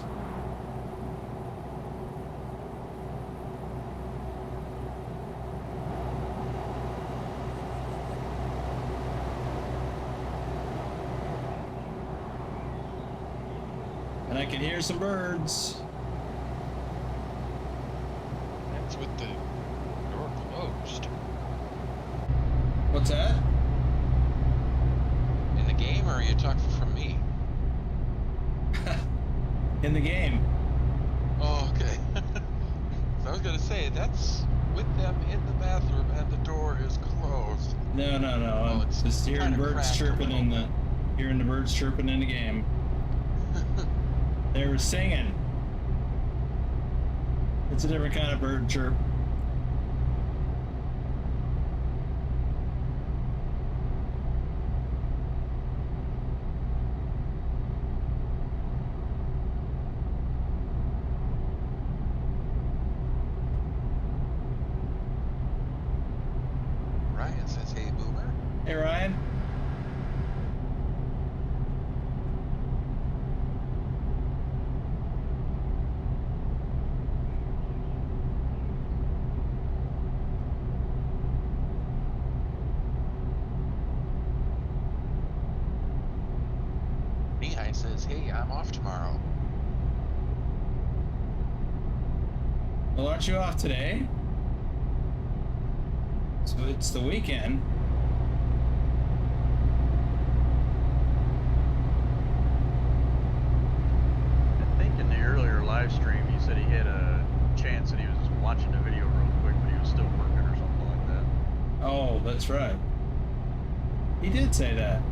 And I can hear some birds. That's with the door closed. What's that? In the game, or are you talking from me? In the game. Oh, okay. So I was gonna say, that's with them in the bathroom and the door is closed. No, no, no. Oh, I'm it's just hearing kinda birds cracked a chirping in the little. hearing the birds chirping in the game. They were singing. It's a different kind of bird chirp. Ryan says, hey, Boomer. Hey, Ryan. Nehai says, hey, I'm off tomorrow. Well, aren't you off today? So it's the weekend. I think in the earlier live stream, he said he had a chance that he was watching the video real quick, but he was still working or something like that. Oh, that's right. He did say that.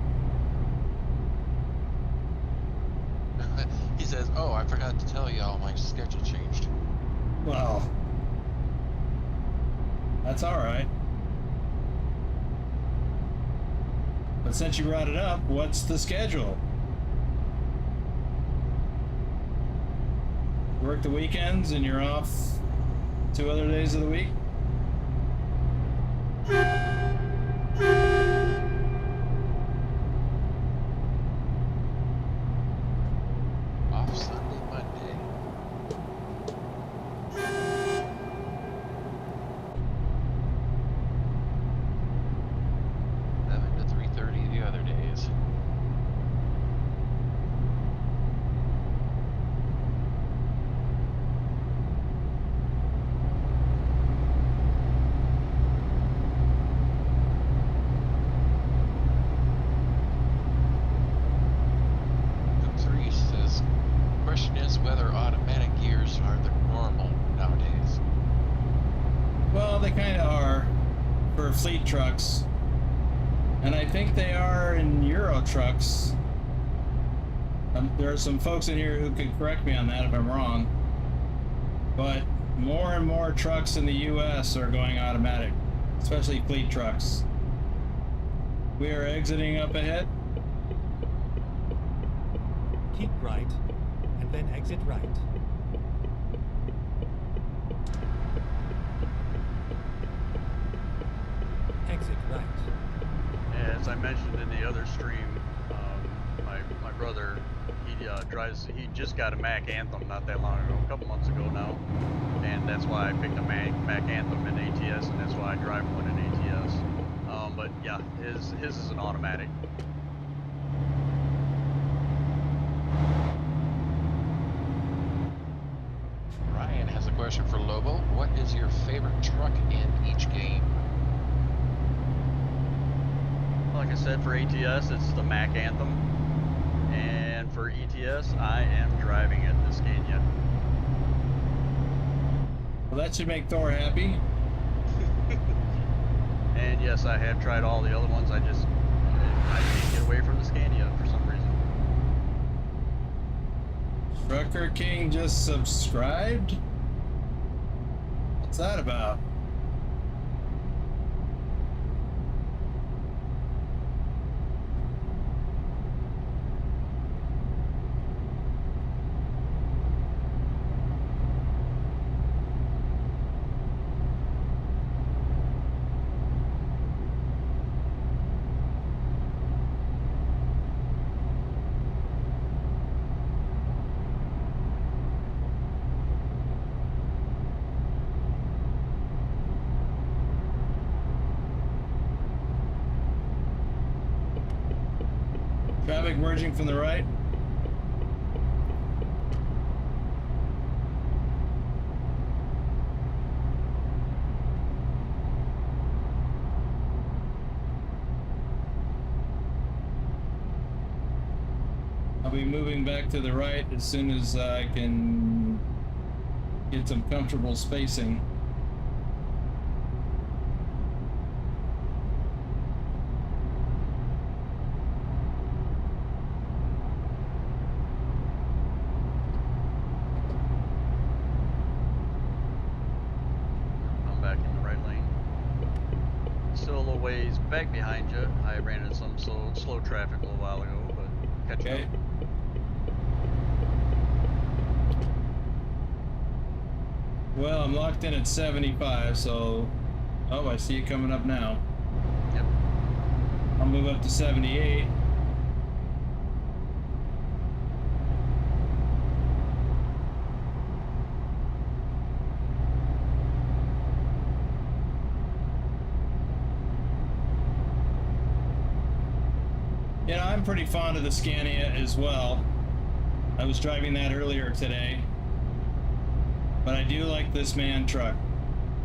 He says, oh, I forgot to tell y'all my schedule changed. Well, that's all right. But since you brought it up, what's the schedule? Work the weekends and you're off 2 other days of the week? Off Sunday, Monday. To 3:30 the other days. The 3 says, question is whether automatic gears are the normal nowadays. Well, they kind of are for fleet trucks. And I think they are in Euro trucks. There are some folks in here who could correct me on that if I'm wrong. But more and more trucks in the US are going automatic, especially fleet trucks. We are exiting up ahead. Keep right, and then exit right. exit right. As I mentioned in the other stream, my brother, he just got a Mac Anthem not that long ago, a couple months ago now, and that's why I picked a Mac Anthem in ATS, and that's why I drive one in ATS. But yeah, his is an automatic. Ryan has a question for Lobo. What is your favorite truck in each game? Like I said, for ATS, it's the Mac Anthem, and for ETS, I am driving it, the Scania. Well, that should make Thor happy. And yes, I have tried all the other ones. I can't get away from the Scania for some reason. Trucker King just subscribed? What's that about? Traffic merging from the right. I'll be moving back to the right as soon as I can get some comfortable spacing. I'm back in the right lane. Still a little ways back behind you. I ran into some slow traffic a little while ago, but catching Okay. up. Well, I'm locked in at 75, so... Oh, I see it coming up now. Yep. I'll move up to 78. You know, I'm pretty fond of the Scania as well. I was driving that earlier today. But I do like this man truck.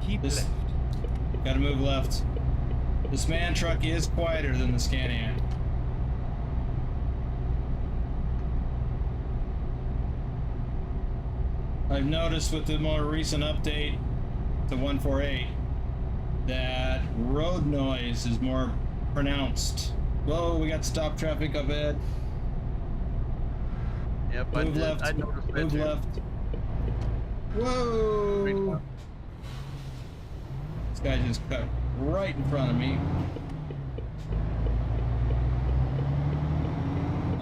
Keep This- left. Gotta move left. This man truck is quieter than the Scania. I've noticed with the more recent update to 148 that road noise is more pronounced. Whoa, we got stop traffic up ahead. Yep, Move left. I noticed that Move too. left. Whoa! This guy just cut right in front of me.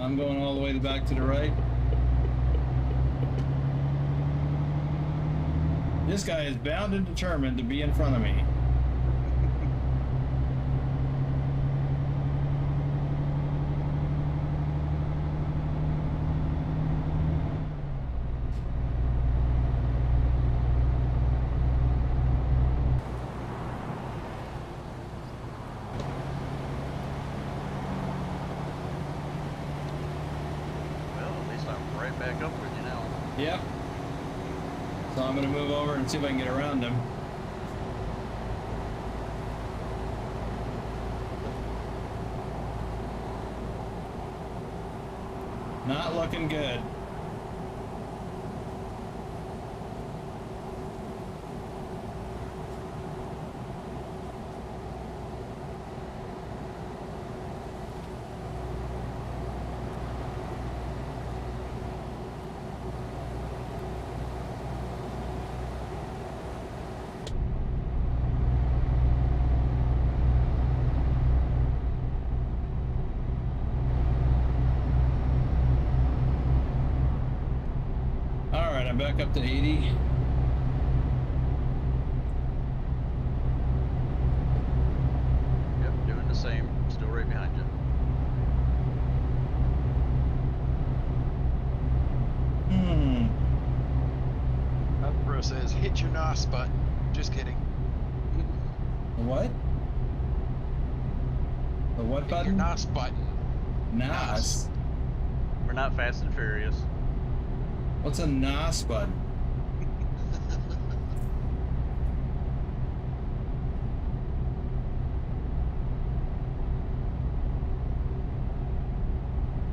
I'm going all the way back to the right. This guy is bound and determined to be in front of me. Well, at least I'm right back up with you now. Yep. So I'm gonna move over and see if I can get around him. Not looking good. Alright, I'm back up to 80. Hit your NOS button. Just kidding. The what? The what Hit your button? NOS button. NOS. We're not Fast and Furious. What's a NOS button?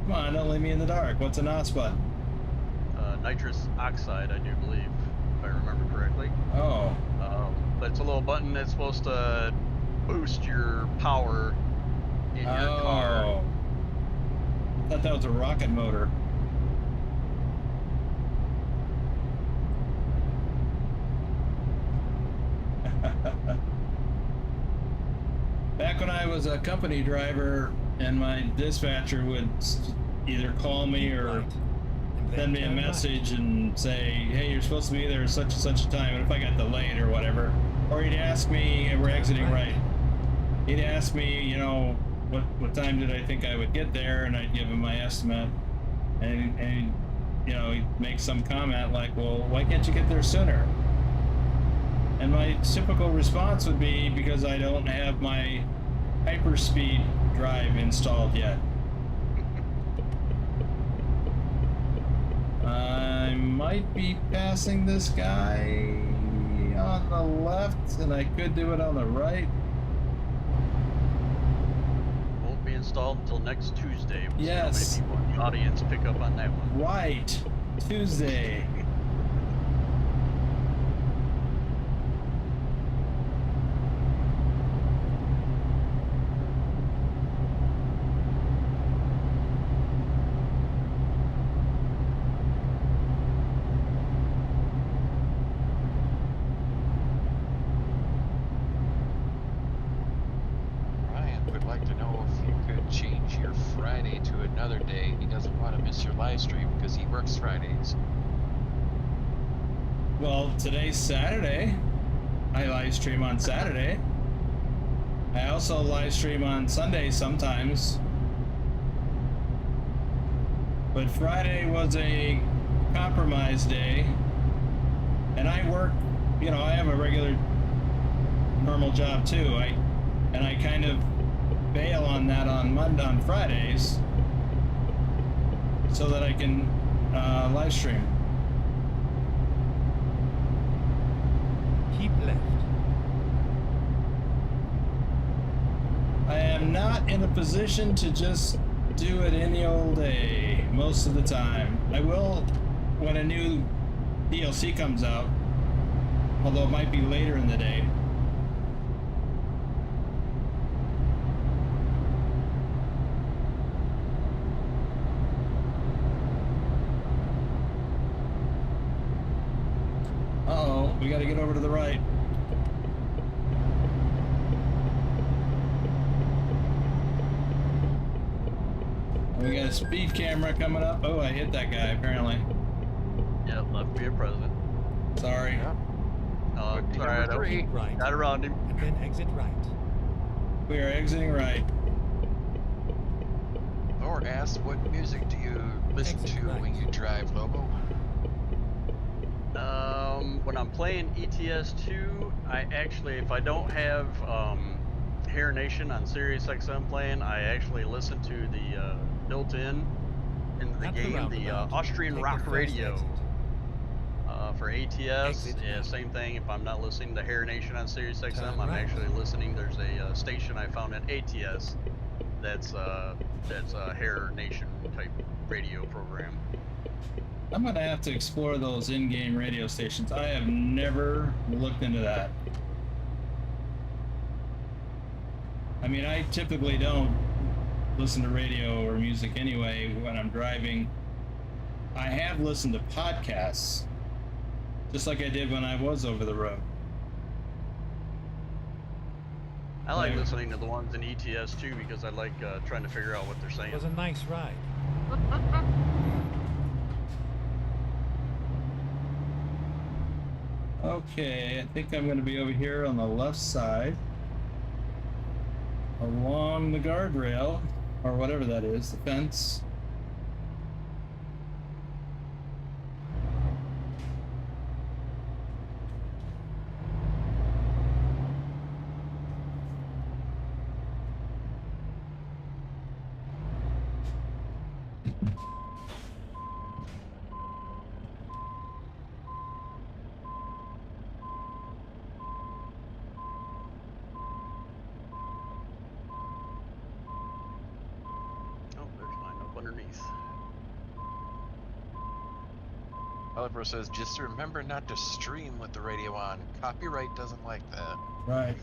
Come on, don't leave me in the dark. What's a NOS button? Nitrous oxide, I do believe, if I remember correctly. Oh. But it's a little button that's supposed to boost your power in your car. Oh. I thought that was a rocket motor. Back when I was a company driver and my dispatcher would either call me or Right. And then send me a turn right. message and say, hey, you're supposed to be there at such and such a time, and if I got delayed or whatever, or he'd ask me, and we're exiting right, he'd ask me, you know, what time did I think I would get there, and I'd give him my estimate, and you know, he'd make some comment like, well, why can't you get there sooner? And my typical response would be, because I don't have my hyperspeed drive installed yet. I might be passing this guy on the left, and I could do it on the right. Won't be installed until next Tuesday. We'll Yes. see how many people in the audience pick up on that one. Right. Tuesday. Ryan would like to know if you could change your Friday to another day. He doesn't want to miss your live stream because he works Fridays. Well, today's Saturday. I live stream on Saturday. I also live stream on Sunday sometimes. But Friday was a compromise day. And I work, you know, I have a regular normal job too. I kind of bail on that on Fridays so that I can live stream. Keep left. I am not in a position to just do it any old day most of the time. I will when a new DLC comes out, although it might be later in the day. Uh-oh, we gotta get over to the right. We got a speed camera coming up. Oh, I hit that guy apparently. Yep, left me a present. Sorry. Rookie Sorry, number 3. Keep right. Got around him. And then exit right. We are exiting right. Thor asks, what music do you listen Exit to right. when you drive, Lobo? When I'm playing ETS 2, I actually, if I don't have Hair Nation on Sirius XM playing, I actually listen to the built-in into the At the game, the roundabout, Austrian take the Rock first Radio. exit. For ATS, Exit yeah, right. same thing. If I'm not listening to Hair Nation on Sirius XM, Turn I'm right. actually listening. There's a station I found at ATS that's a Hair Nation type radio program. I'm gonna have to explore those in-game radio stations. I have never looked into that. I mean, I typically don't listen to radio or music anyway when I'm driving. I have listened to podcasts, just like I did when I was over the road. I like Yeah. listening to the ones in ETS too because I like trying to figure out what they're It saying. was a nice ride. Okay, I think I'm gonna be over here on the left side, along the guardrail, or whatever that is, the fence. Oliver says, just remember not to stream with the radio on. Copyright doesn't like that. Right.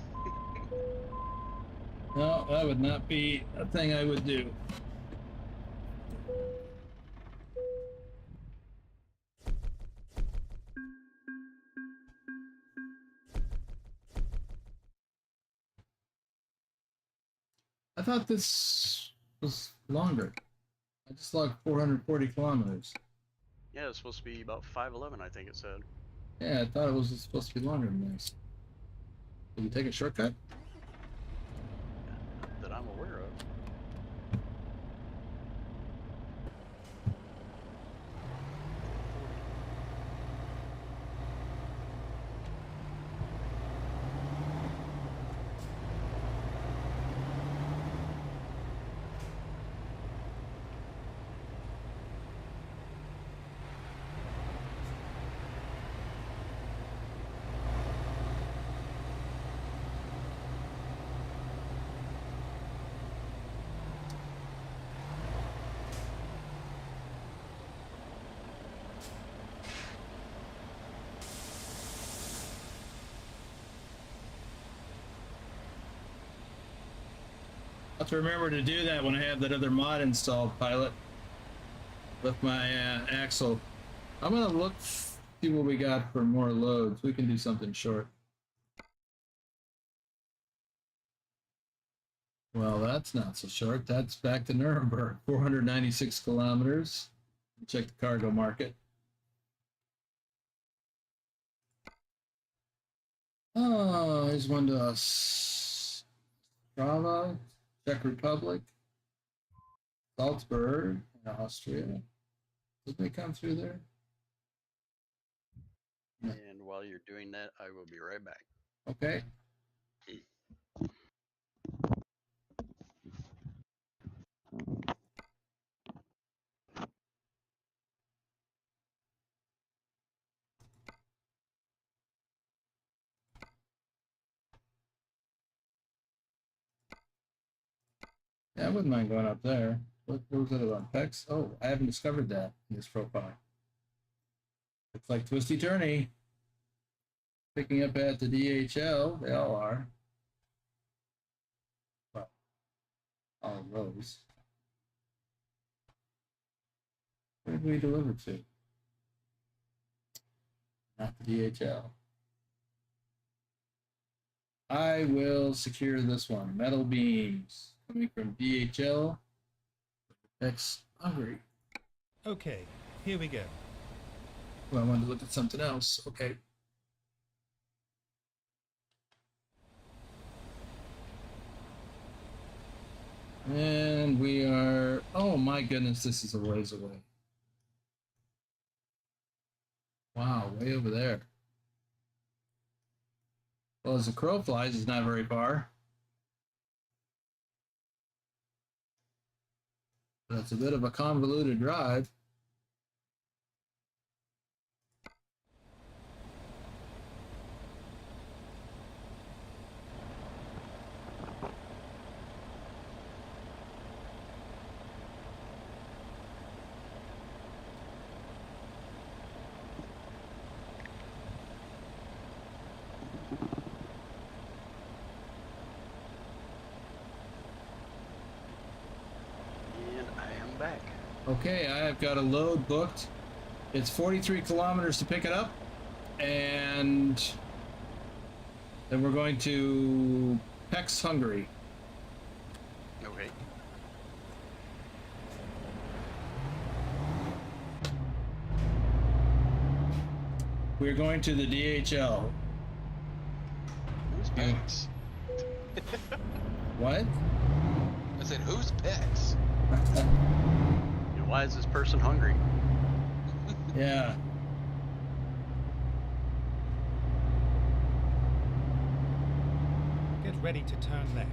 No, that would not be a thing I would do. I thought this was longer. I just logged 440 kilometers. Yeah, it's supposed to be about 511, I think it said. Yeah, I thought it was supposed to be longer than this. Did you take a shortcut? Not that I'm aware of. I'll have to remember to do that when I have that other mod installed, Pilot. With my axle. I'm gonna look, see what we got for more loads. We can do something short. Well, that's not so short. That's back to Nuremberg, 496 kilometers. Check the cargo market. Oh, here's one to us. Strava, Czech Republic, Salzburg, Austria. Did they come through there? And while you're doing that, I will be right back. Okay. Yeah, I wouldn't mind going up there. What was it about? PEX? Oh, I haven't discovered that in this profile. Looks like Twisty Turny. Picking up at the DHL. They all are. Well, all of those. Where did we deliver to? Not the DHL. I will secure this one. Metal beams. Coming from DHL. X Hungary. Okay, here we go. Well, I wanted to look at something else. Okay. And we are, oh my goodness, this is a ways away. Wow, way over there. Well, as the crow flies, it's not very far. That's a bit of a convoluted drive. Okay, I have got a load booked. It's 43 kilometers to pick it up, and then we're going to PEX, Hungary. Okay. We're going to the DHL. Who's PEX? What? I said, who's PEX? Why is this person hungry? Yeah. Get ready to turn left.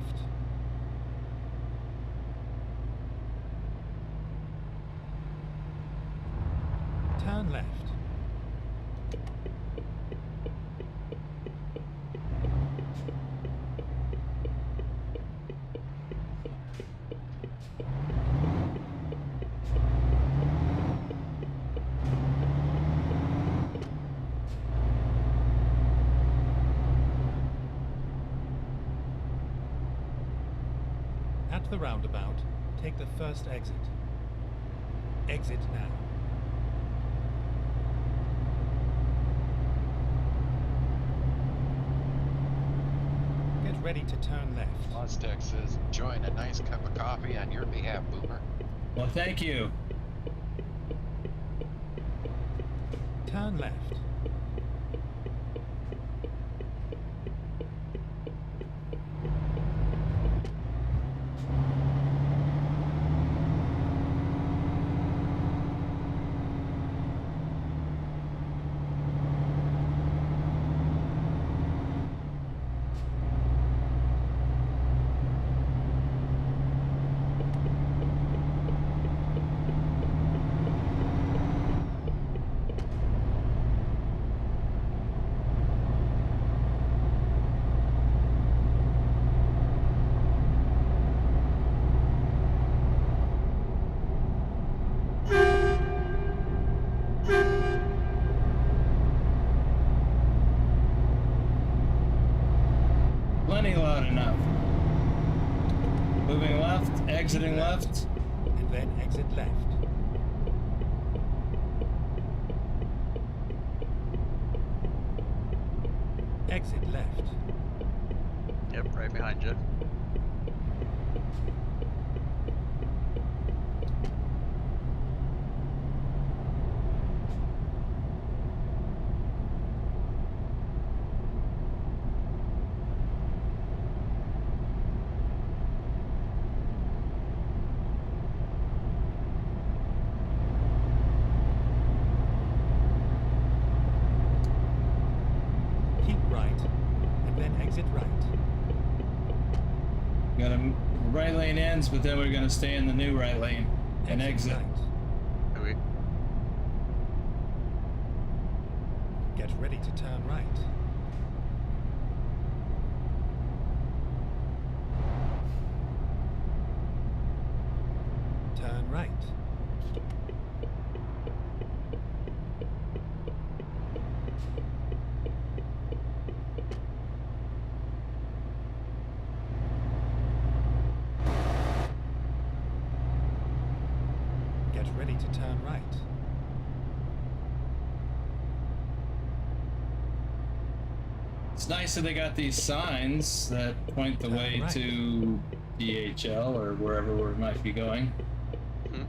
Turn left. At the roundabout, take the first exit. Exit now. Get ready to turn left. Moztec says, enjoying a nice cup of coffee on your behalf, Boomer. Well, thank you. Turn left. Plenty loud enough. Moving left, exiting left. And then exit left. Exit left. Yep, right behind you. Keep right. And then exit right. Got a right lane ends, but then we're gonna stay in the new right lane and exit. Right. Okay. Get ready to turn right. Turn right. Get ready to turn right. It's nice that they got these signs that point the way Right. to DHL or wherever we might be going. Hmm.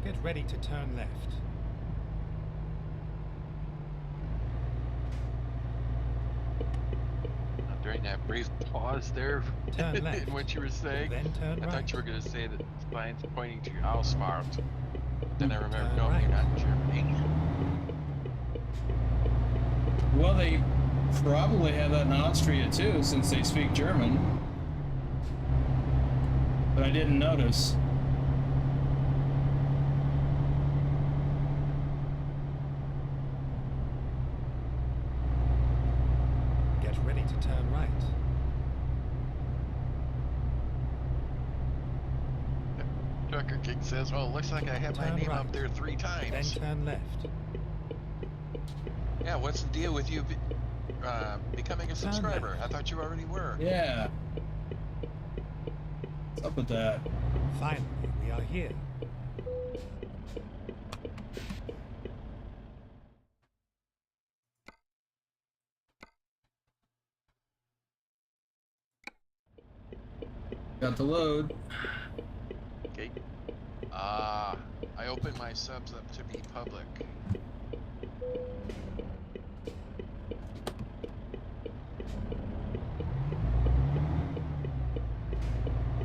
Get ready to turn left. During that brief pause there, Turn left. in what you were saying, Then turn I right. thought you were going to say that signs pointing to Ausfahrt. Then I remembered, Turn no, right. you're not in Germany. Well, they probably have that in Austria too, since they speak German. But I didn't notice. Get ready to turn right. Trucker King says, well, it looks like I have my Turn name right. up there 3 Then times. turn left. Yeah, what's the deal with you becoming a subscriber? left. I thought you already were. Yeah. What's up with that? Finally, we are here. Got the load. Okay. I opened my subs up to be public.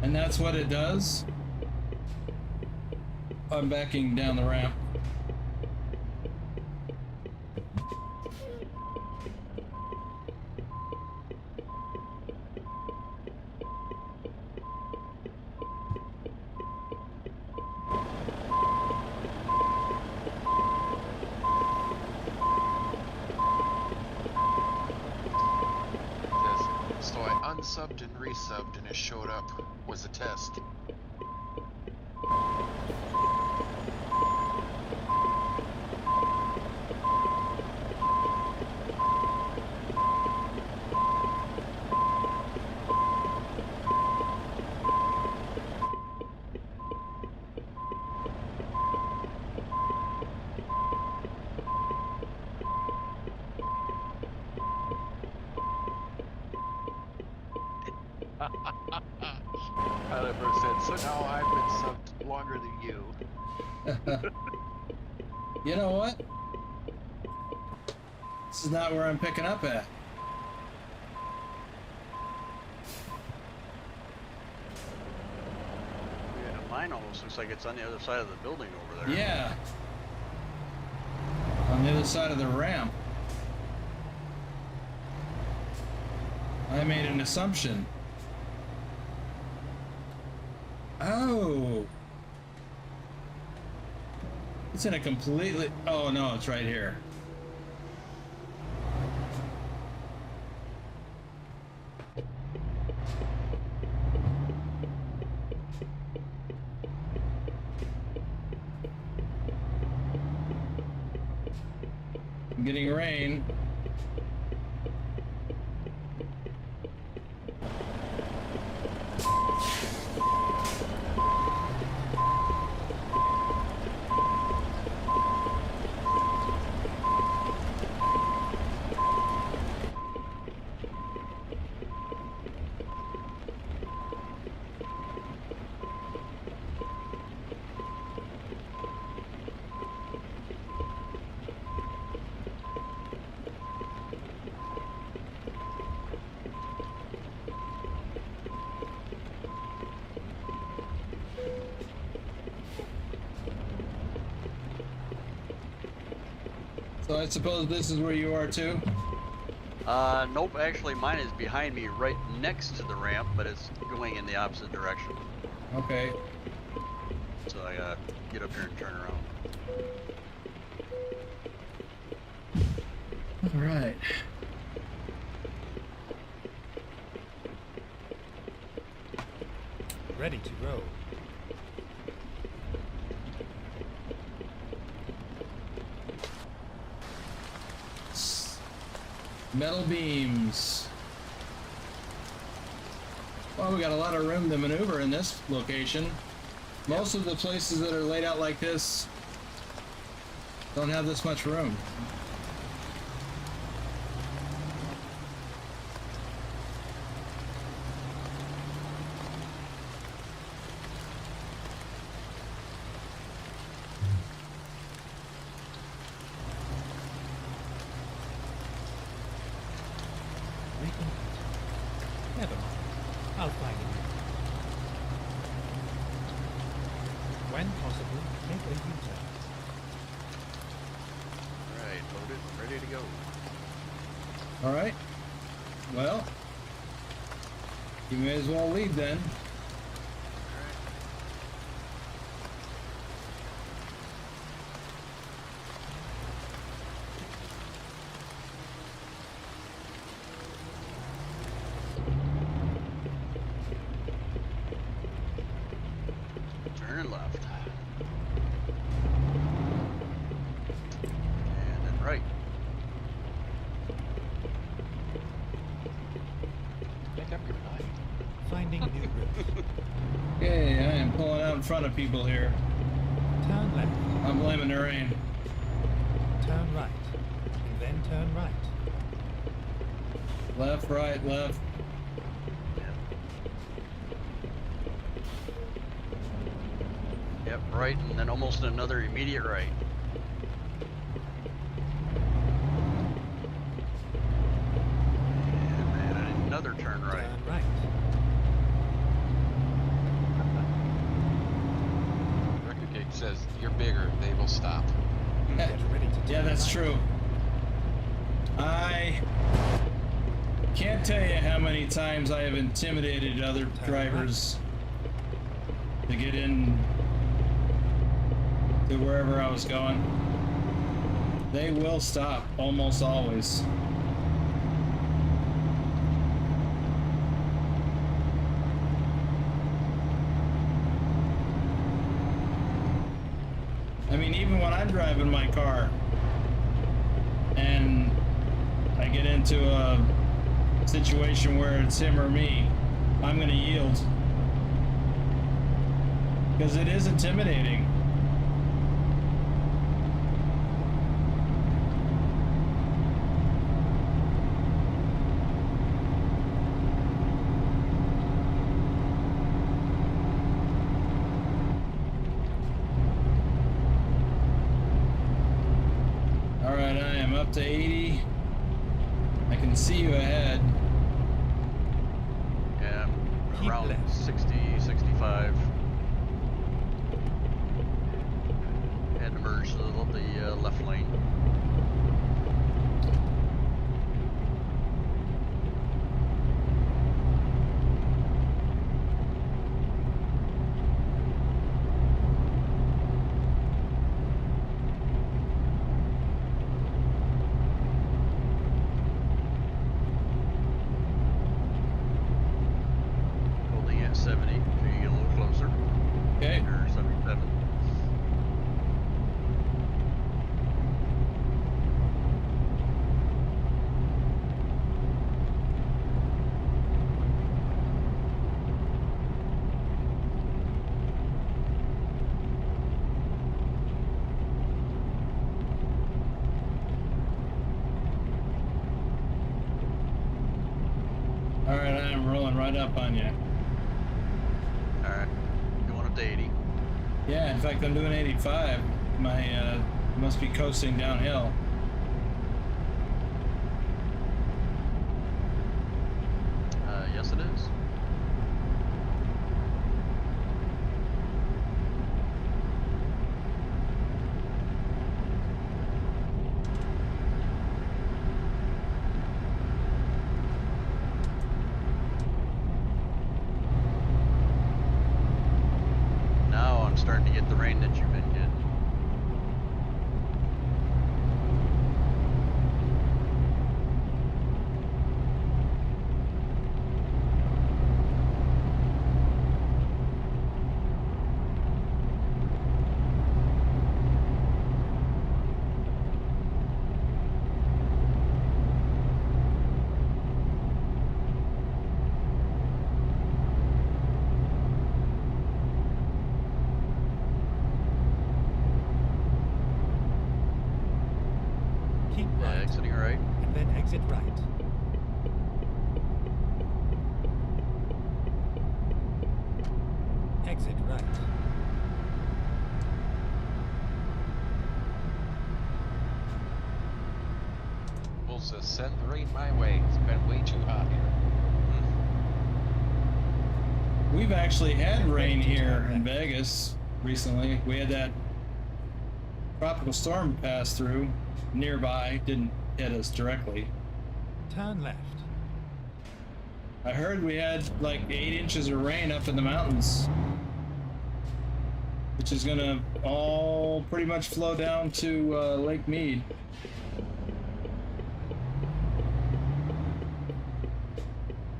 And that's what it does. I'm backing down the ramp. So I unsubbed and resubbed and it showed up was a test. So now I've been subbed longer than you. You know what? This is not where I'm picking up at. Yeah, mine almost looks like it's on the other side of the building over there. Yeah. On the other side of the ramp. I made an assumption. Oh. It's in a completely... Oh, no, it's right here. I'm getting rain. So I suppose this is where you are too? Nope, actually mine is behind me right next to the ramp, but it's going in the opposite direction. Okay. So I gotta get up here and turn around. All right. Ready to roll. Metal beams. Well, we got a lot of room to maneuver in this location. Most of the places that are laid out like this don't have this much room. Never mind. I'll find it. When possible, make a U-turn. Alright, loaded and ready to go. All right. Well, you may as well lead then. Turn left. And then right. Make up your mind. Finding new route. Okay, I am pulling out in front of people here. Turn left. I'm blaming the rain. Turn right. And then turn right. Left, right, left. Yep, right, and then almost another immediate right. And then another turn right. Turn right. Record gate says you're bigger, they will stop. Get ready to turn Yeah, that's right. true. I can't tell you how many times I have intimidated other drivers to get in to wherever I was going. They will stop almost always. I mean, even when I'm driving my car and I get into a situation where it's him or me, I'm gonna yield. Because it is intimidating. up to 80. I can see you ahead. Yeah, Keep around left. 60, 65. And merge the left lane. Holding at 70, so you get a little closer. Okay. Or 77. All right, I'm rolling right up on you. Alright, going up to 80. Yeah, in fact, I'm doing 85. My must be coasting downhill. Yes it is. Now I'm starting to get the rain that you've been getting. Keep right, Exiting right. and then exit right. Exit right. We'll just send the rain my way. It's been way too hot here. We've actually had rain here in Vegas recently. We had that tropical storm pass through nearby, didn't hit us directly. Turn left. I heard we had like 8 inches of rain up in the mountains, which is gonna all pretty much flow down to Lake Mead.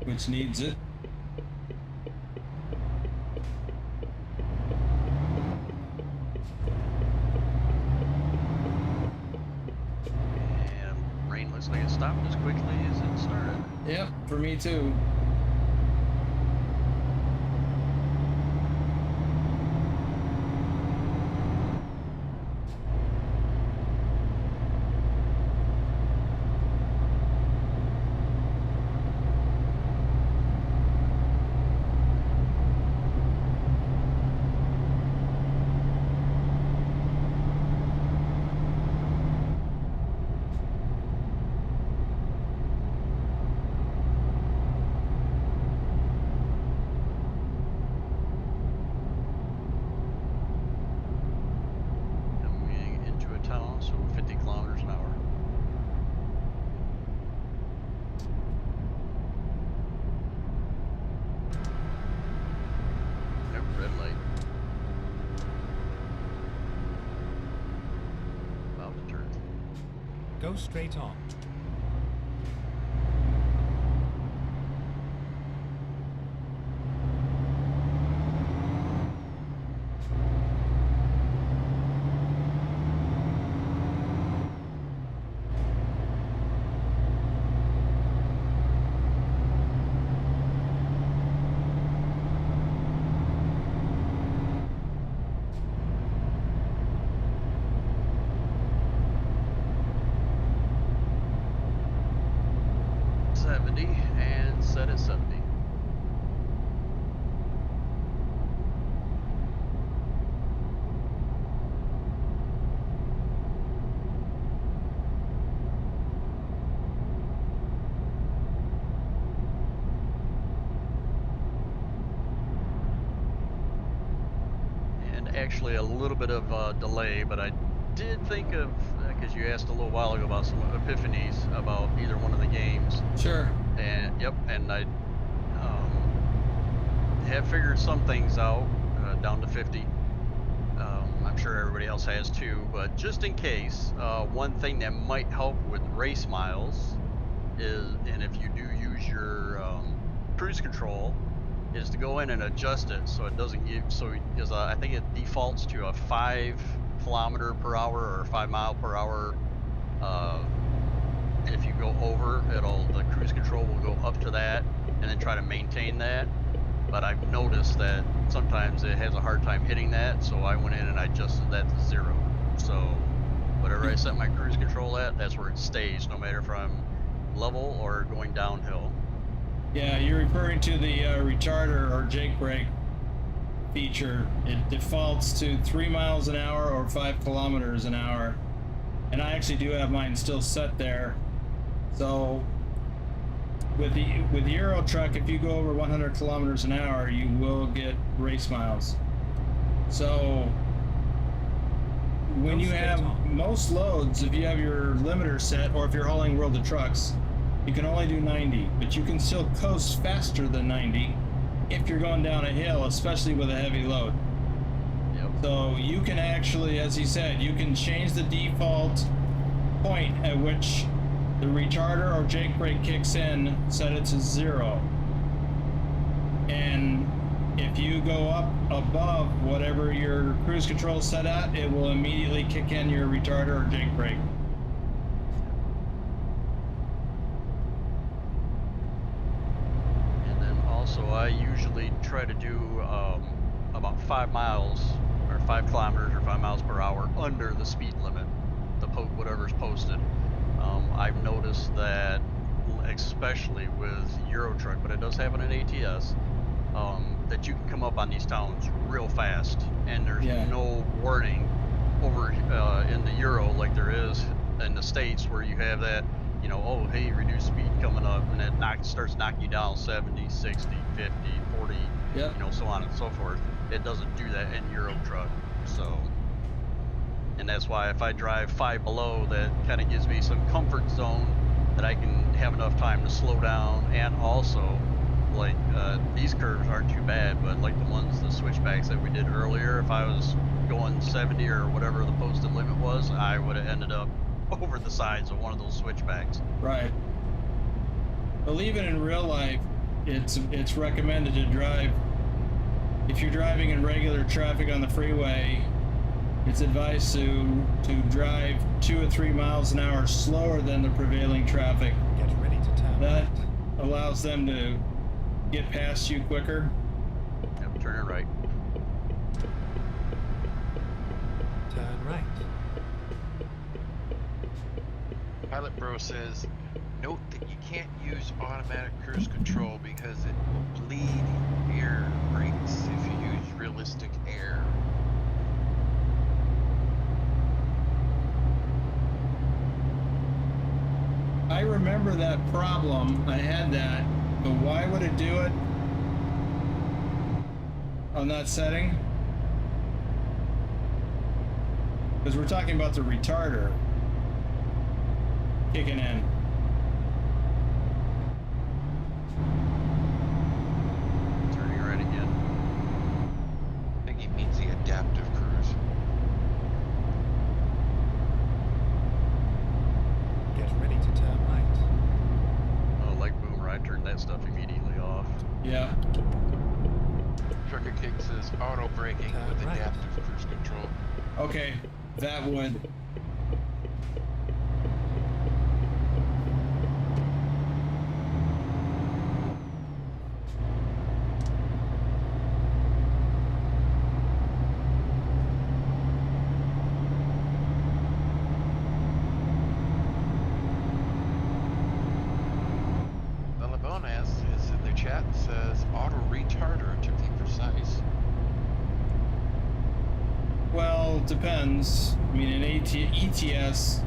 Which needs it. And rain looks like it stopped as quickly as it started. Yep, for me too. Coming into a tunnel, so 50 kilometers an hour. Nope, red light. About to turn. Go straight on. And set at 70. actually a little bit of a delay, but I did think of, because you asked a little while ago about some epiphanies about either one of the games. Sure. And yep, and I have figured some things out down to 50. I'm sure everybody else has too, but just in case, one thing that might help with race miles is, and if you do use your cruise control, is to go in and adjust it so it doesn't give, so because I think it defaults to a 5 km/h or 5 mile per hour. If you go over, the cruise control will go up to that and then try to maintain that. But I've noticed that sometimes it has a hard time hitting that, so I went in and I adjusted that to 0. So whatever I set my cruise control at, that's where it stays, no matter if I'm level or going downhill. Yeah, you're referring to the retarder or jake brake feature. It defaults to 3 miles an hour or 5 kilometers an hour. And I actually do have mine still set there. So with the Euro truck, if you go over 100 kilometers an hour, you will get race miles. So when you have most loads, if you have your limiter set, or if you're hauling World of Trucks, you can only do 90, but you can still coast faster than 90 if you're going down a hill, especially with a heavy load. Yep. So you can actually, as he said, you can change the default point at which the retarder or jake brake kicks in, set it to 0. And if you go up above whatever your cruise control is set at, it will immediately kick in your retarder or jake brake. And then also I usually try to do about 5 miles or 5 kilometers or 5 miles per hour under the speed limit, whatever's posted. I've noticed that, especially with Euro Truck, but it does happen in ATS, that you can come up on these towns real fast, and there's no warning over in the Euro like there is in the States, where you have that, you know, oh, hey, reduce speed coming up, and it starts knocking you down 70, 60, 50, 40, you know, so on and so forth. It doesn't do that in Euro Truck, so. And that's why if I drive 5 below, that kind of gives me some comfort zone that I can have enough time to slow down. And also, like, these curves aren't too bad, but like the switchbacks that we did earlier, if I was going 70 or whatever the posted limit was, I would have ended up over the sides of one of those switchbacks. Right. Well, even in real life, it's recommended to drive, if you're driving in regular traffic on the freeway, it's advised to drive 2 or 3 miles an hour slower than the prevailing traffic. Get ready to turn That right. allows them to get past you quicker. Yep, turn it right. Turn right. Pilot Bro says, note that you can't use automatic cruise control because it will bleed air brakes if you use realistic air. I remember that problem. I had that, but why would it do it on that setting? Because we're talking about the retarder kicking in. Turning right again. I think he means the adaptive cruise. Get ready to turn right. Oh, like Boomer, I turned that stuff immediately off. Yeah. Trucker King says auto braking with Right. adaptive cruise control. Okay, that would. Bonus is in the chat, says auto retarder to be precise. Well, depends. I mean, in ETS,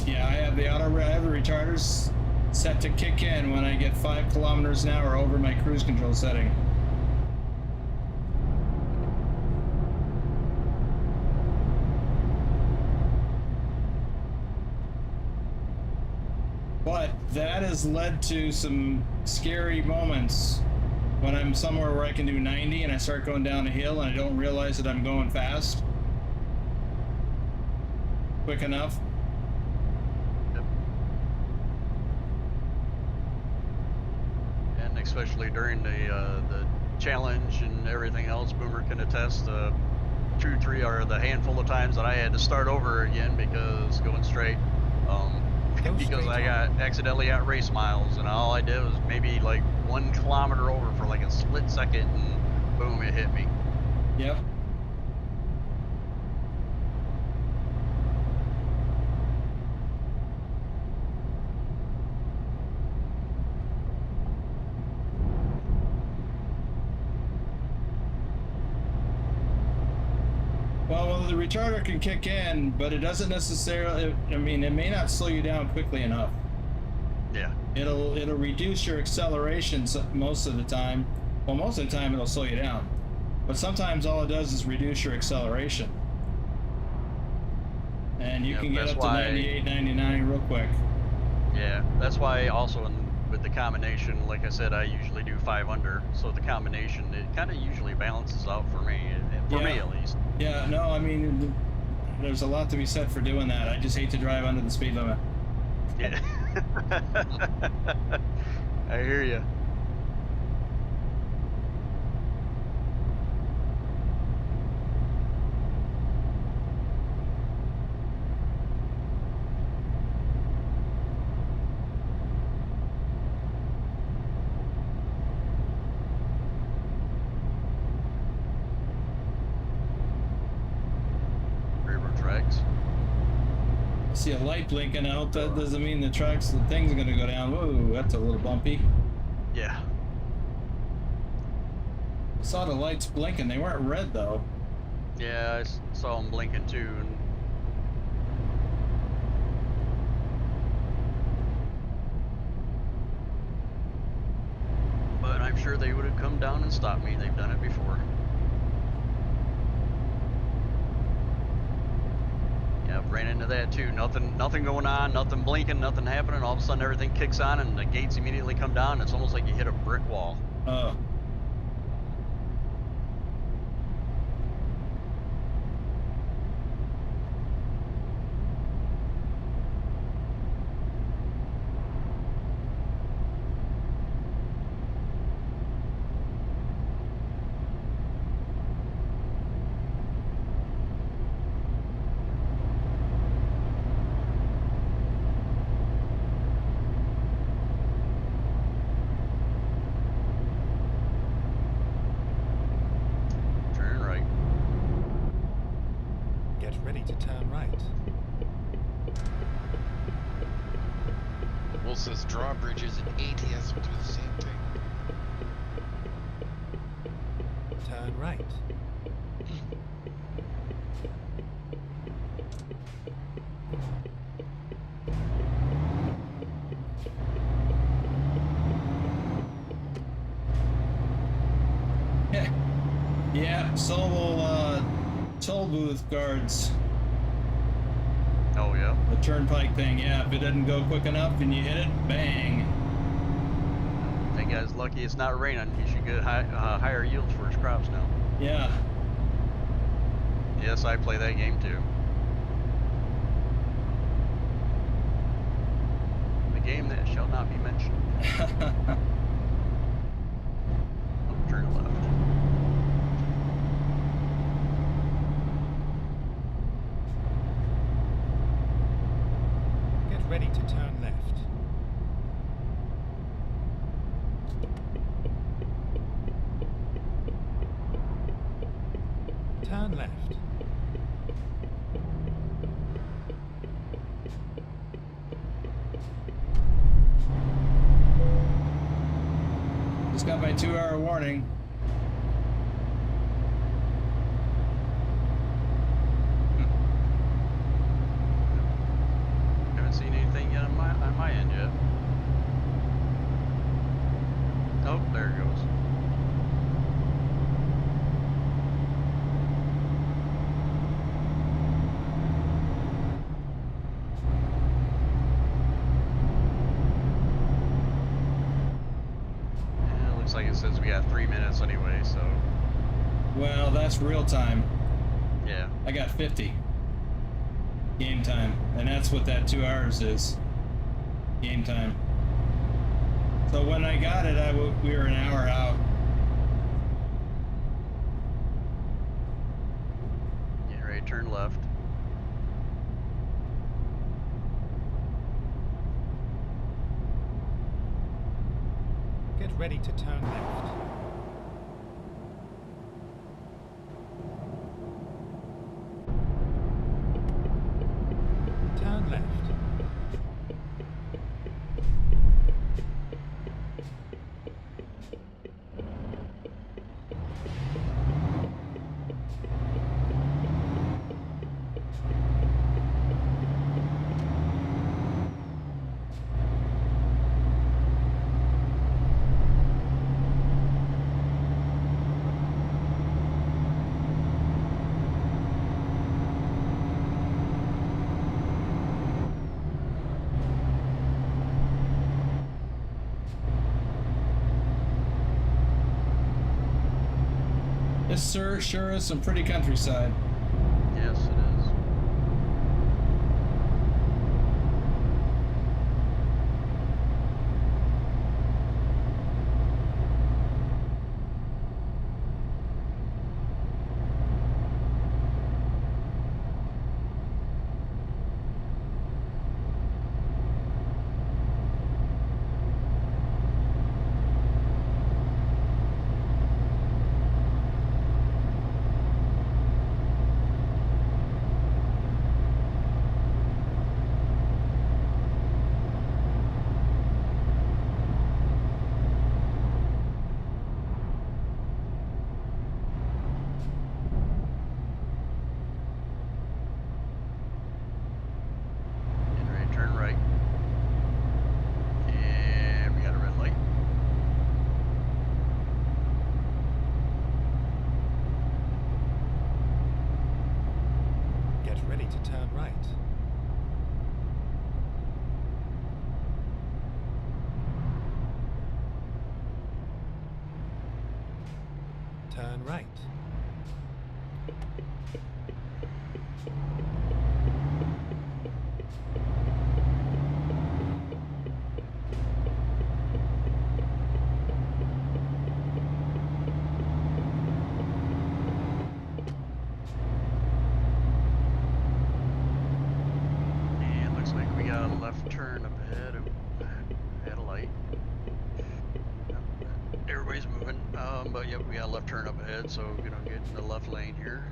yeah, I have the retarders set to kick in when I get 5 kilometers an hour over my cruise control setting. But that has led to some scary moments when I'm somewhere where I can do 90 and I start going down a hill and I don't realize that I'm going fast quick enough. Yep. And especially during the challenge and everything else, Boomer can attest. The 2, 3 are the handful of times that I had to start over again because going straight. Because I got accidentally at race miles, and all I did was maybe like 1 kilometer over for like a split second, and boom, it hit me. Yep. Well, the retarder can kick in, but it doesn't necessarily, I mean, it may not slow you down quickly enough. Yeah. It'll reduce your acceleration most of the time. Well, most of the time it'll slow you down. But sometimes all it does is reduce your acceleration. And you can get up to 98, 99 real quick. Yeah, that's why also with the combination, like I said, I usually do 5 under. So the combination, it kind of usually balances out for me, for me at least. Yeah, no, I mean, there's a lot to be said for doing that. I just hate to drive under the speed limit. Yeah. I hear you. See a light blinking out, that doesn't mean the thing's gonna go down. Whoa, that's a little bumpy. Yeah. I saw the lights blinking, they weren't red though. Yeah, I saw them blinking too. But I'm sure they would have come down and stopped me. They've done it before. Yeah, I've ran into that too. Nothing going on, nothing blinking, nothing happening. All of a sudden everything kicks on and the gates immediately come down. It's almost like you hit a brick wall. Oh. Ready to turn right. Will says drawbridges and ATS will do the same thing. Turn right. Yeah, so will toll booth guards. Oh yeah. The turnpike thing, yeah. If it doesn't go quick enough and you hit it, bang. I think guy's lucky it's not raining. He should get higher yields for his crops now. Yeah. Yes, I play that game too. The game that shall not be mentioned. Oh, turn left. Ready to turn left. Turn left. Just got my 2-hour warning. Seen anything yet on my end yet. Oh, there it goes. saying since we got 3 minutes anyway, so Well, that's real time. yeah. I got 50 game time, and that's what that 2 hours is. Game time. So when I got it, we were an hour out. Get ready to turn left. Get ready to turn left. Turn left. This sure is some pretty countryside. Yes, it is. Get ready to turn right. And we got a red light. Get ready to turn right. Turn right. And looks like we got a left turn up ahead. Oop, had a light. Everybody's moving. But yep, we got a left turn up ahead, so we're gonna get in the left lane here.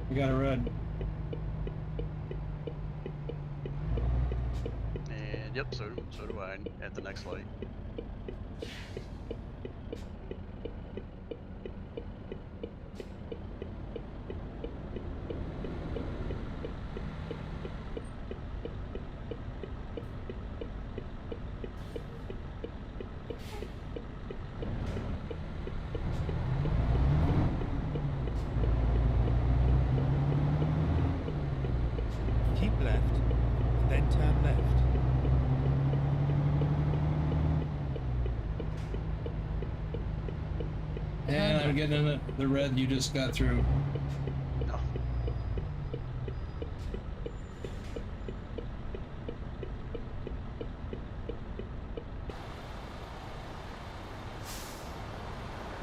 We got a red. And yep, so do I at the next light. Keep left, and then turn left. And I'm getting in the red you just got through. No.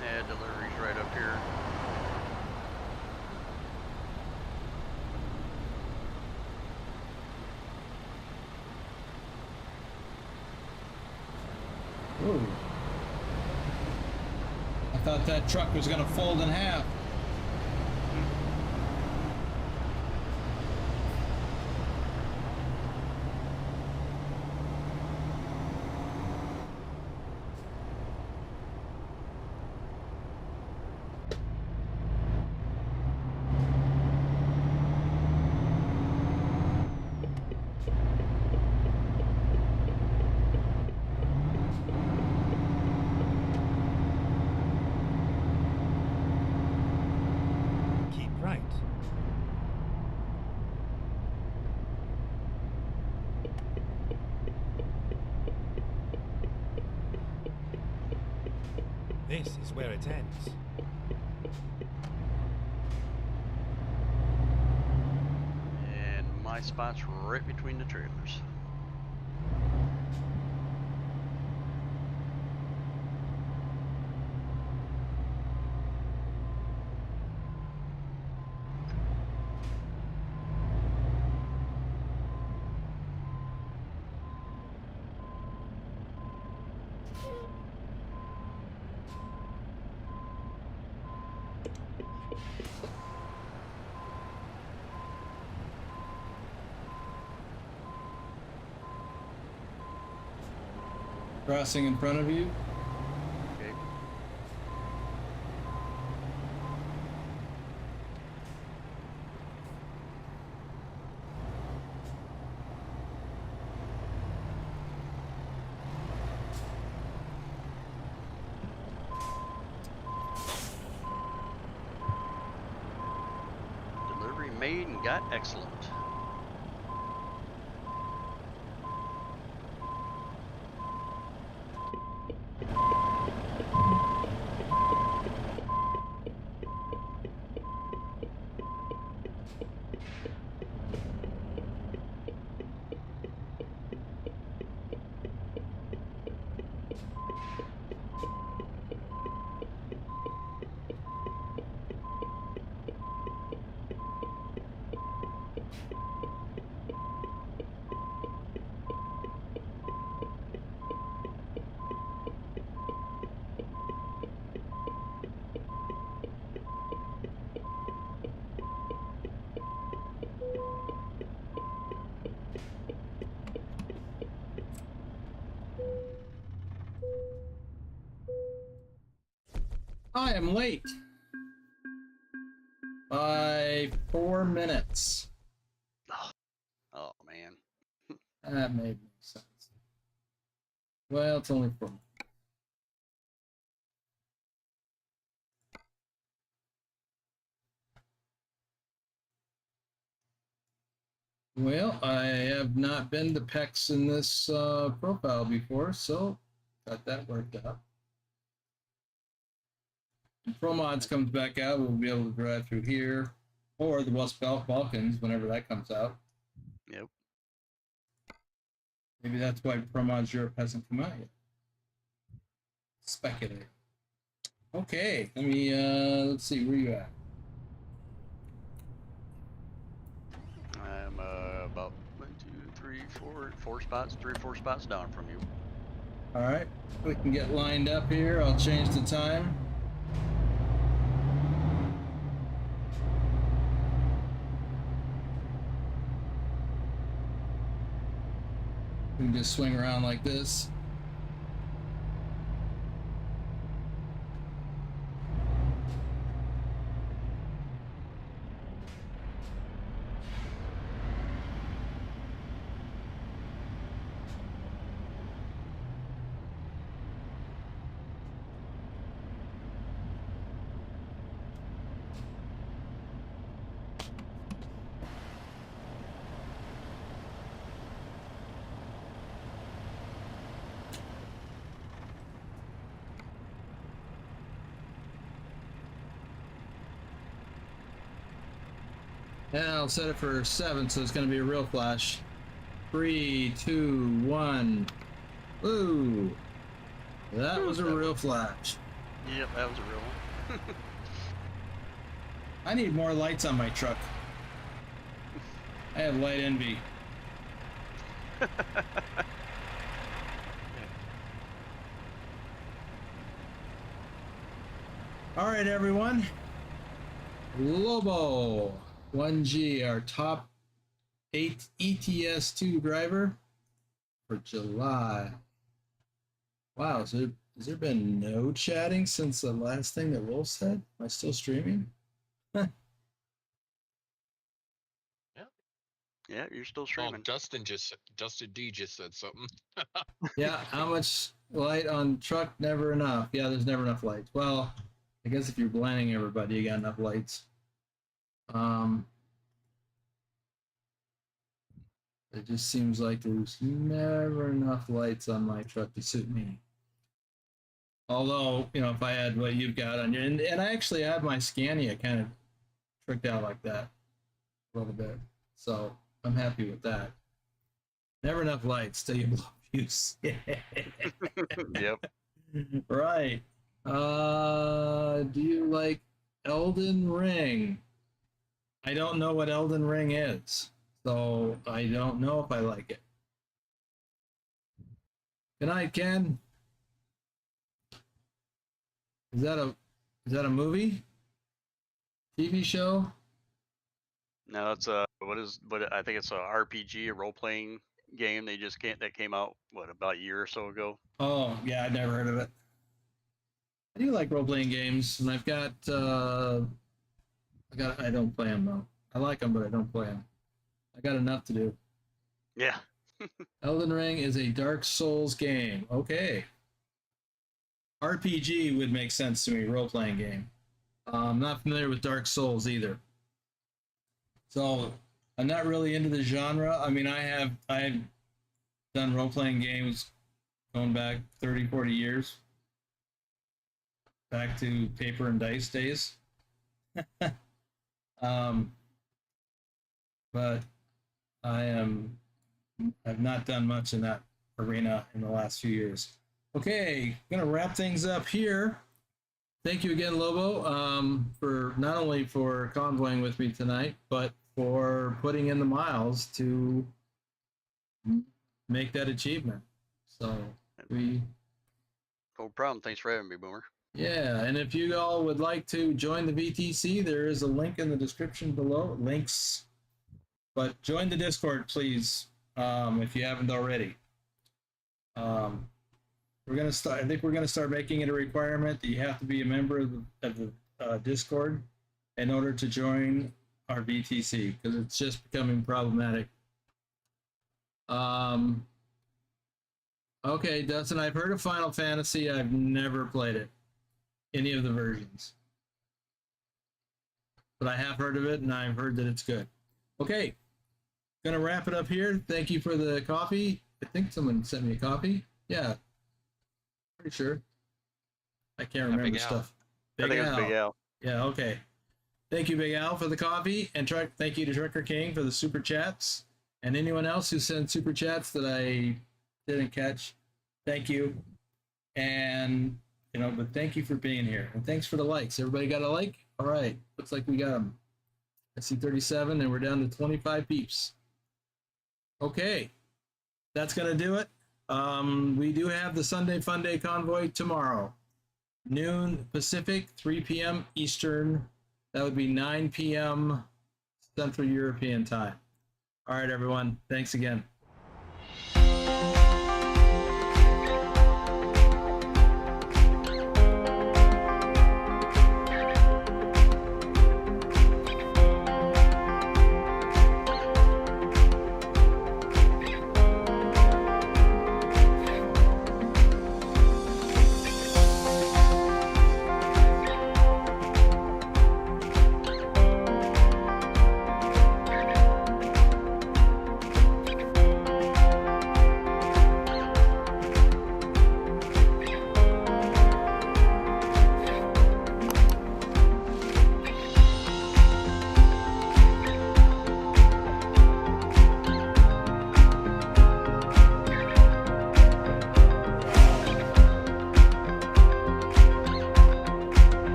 Yeah, delivery's right up here. Ooh. I thought that truck was gonna fold in half. Keep right. This is where it ends. And my spot's right between the trailers. Crossing in front of you. Okay. Delivery made and got excellent. I am late by 4 minutes. Oh man. That made no sense. Well, it's only 4 minutes. Well, I have not been to PEX in this profile before, so got that worked out. When ProMods comes back out, we'll be able to drive through here, or the West Balkans whenever that comes out. Yep. Maybe that's why ProMods Europe hasn't come out yet. Speculate. Okay, let me, let's see, where you at? I'm about 4 spots, 3 or 4 spots down from you. All right, we can get lined up here. I'll change the time. We can just swing around like this. And I'll set it for 7, so it's going to be a real flash. 3, 2, 1. Ooh, that was a real flash. Yep, that was a real one. I need more lights on my truck. I have light envy. All right, everyone. LOBO1G, our top 8 ETS2 driver for July. Wow, has there been no chatting since the last thing that Wolf said? Am I still streaming? Yeah, you're still Oh, streaming. Dustin D just said something. Yeah, how much light on truck? Never enough. Yeah, there's never enough lights. Well, I guess if you're blending everybody, you got enough lights. It just seems like there's never enough lights on my truck to suit me. Although, you know, if I had what you've got on your, and I actually have my Scania kind of tricked out like that a little bit. So I'm happy with that. Never enough lights till you blow fuse. Yep. Right. Do you like Elden Ring? I don't know what Elden Ring is, so I don't know if I like it. Good night, Ken. Is that a movie? TV show? No, it's what I think it's a RPG, a role playing game. That came out about a year or so ago. Oh yeah, I've never heard of it. I do like role playing games, and I don't play them though. I like them, but I don't play them. I got enough to do. Yeah. Elden Ring is a Dark Souls game. Okay. RPG would make sense to me, role playing game. I'm not familiar with Dark Souls either. So I'm not really into the genre. I mean, I've done role playing games going back 30, 40 years. Back to paper and dice days. But I've not done much in that arena in the last few years. Okay, gonna wrap things up here. Thank you again, Lobo, for not only for convoying with me tonight, but for putting in the miles to make that achievement. So No problem. Thanks for having me, Boomer. yeah, and if you all would like to join the VTC, there is a link in the description below. Links, but join the Discord, please, if you haven't already. We're gonna start. I think we're gonna start making it a requirement that you have to be a member of the Discord in order to join our VTC, because it's just becoming problematic. Okay, Dustin, I've heard of Final Fantasy. I've never played it, any of the versions, but I have heard of it, and I've heard that it's good. Okay, gonna wrap it up here. Thank you for the coffee. I think someone sent me a coffee. Yeah, pretty sure. I can't remember Big Al. stuff. I think it was Big Al. Yeah, okay. Thank you, Big Al, for the coffee, and thank you to Trucker King for the super chats, and anyone else who sent super chats that I didn't catch. Thank you, and but thank you for being here, and thanks for the likes. Everybody got a like? All right, looks like we got them. I see 37, and we're down to 25 peeps. Okay, that's gonna do it. We do have the Sunday Fun Day Convoy tomorrow, noon Pacific, 3 p.m. Eastern. That would be 9 p.m. Central European time. All right, everyone. Thanks again.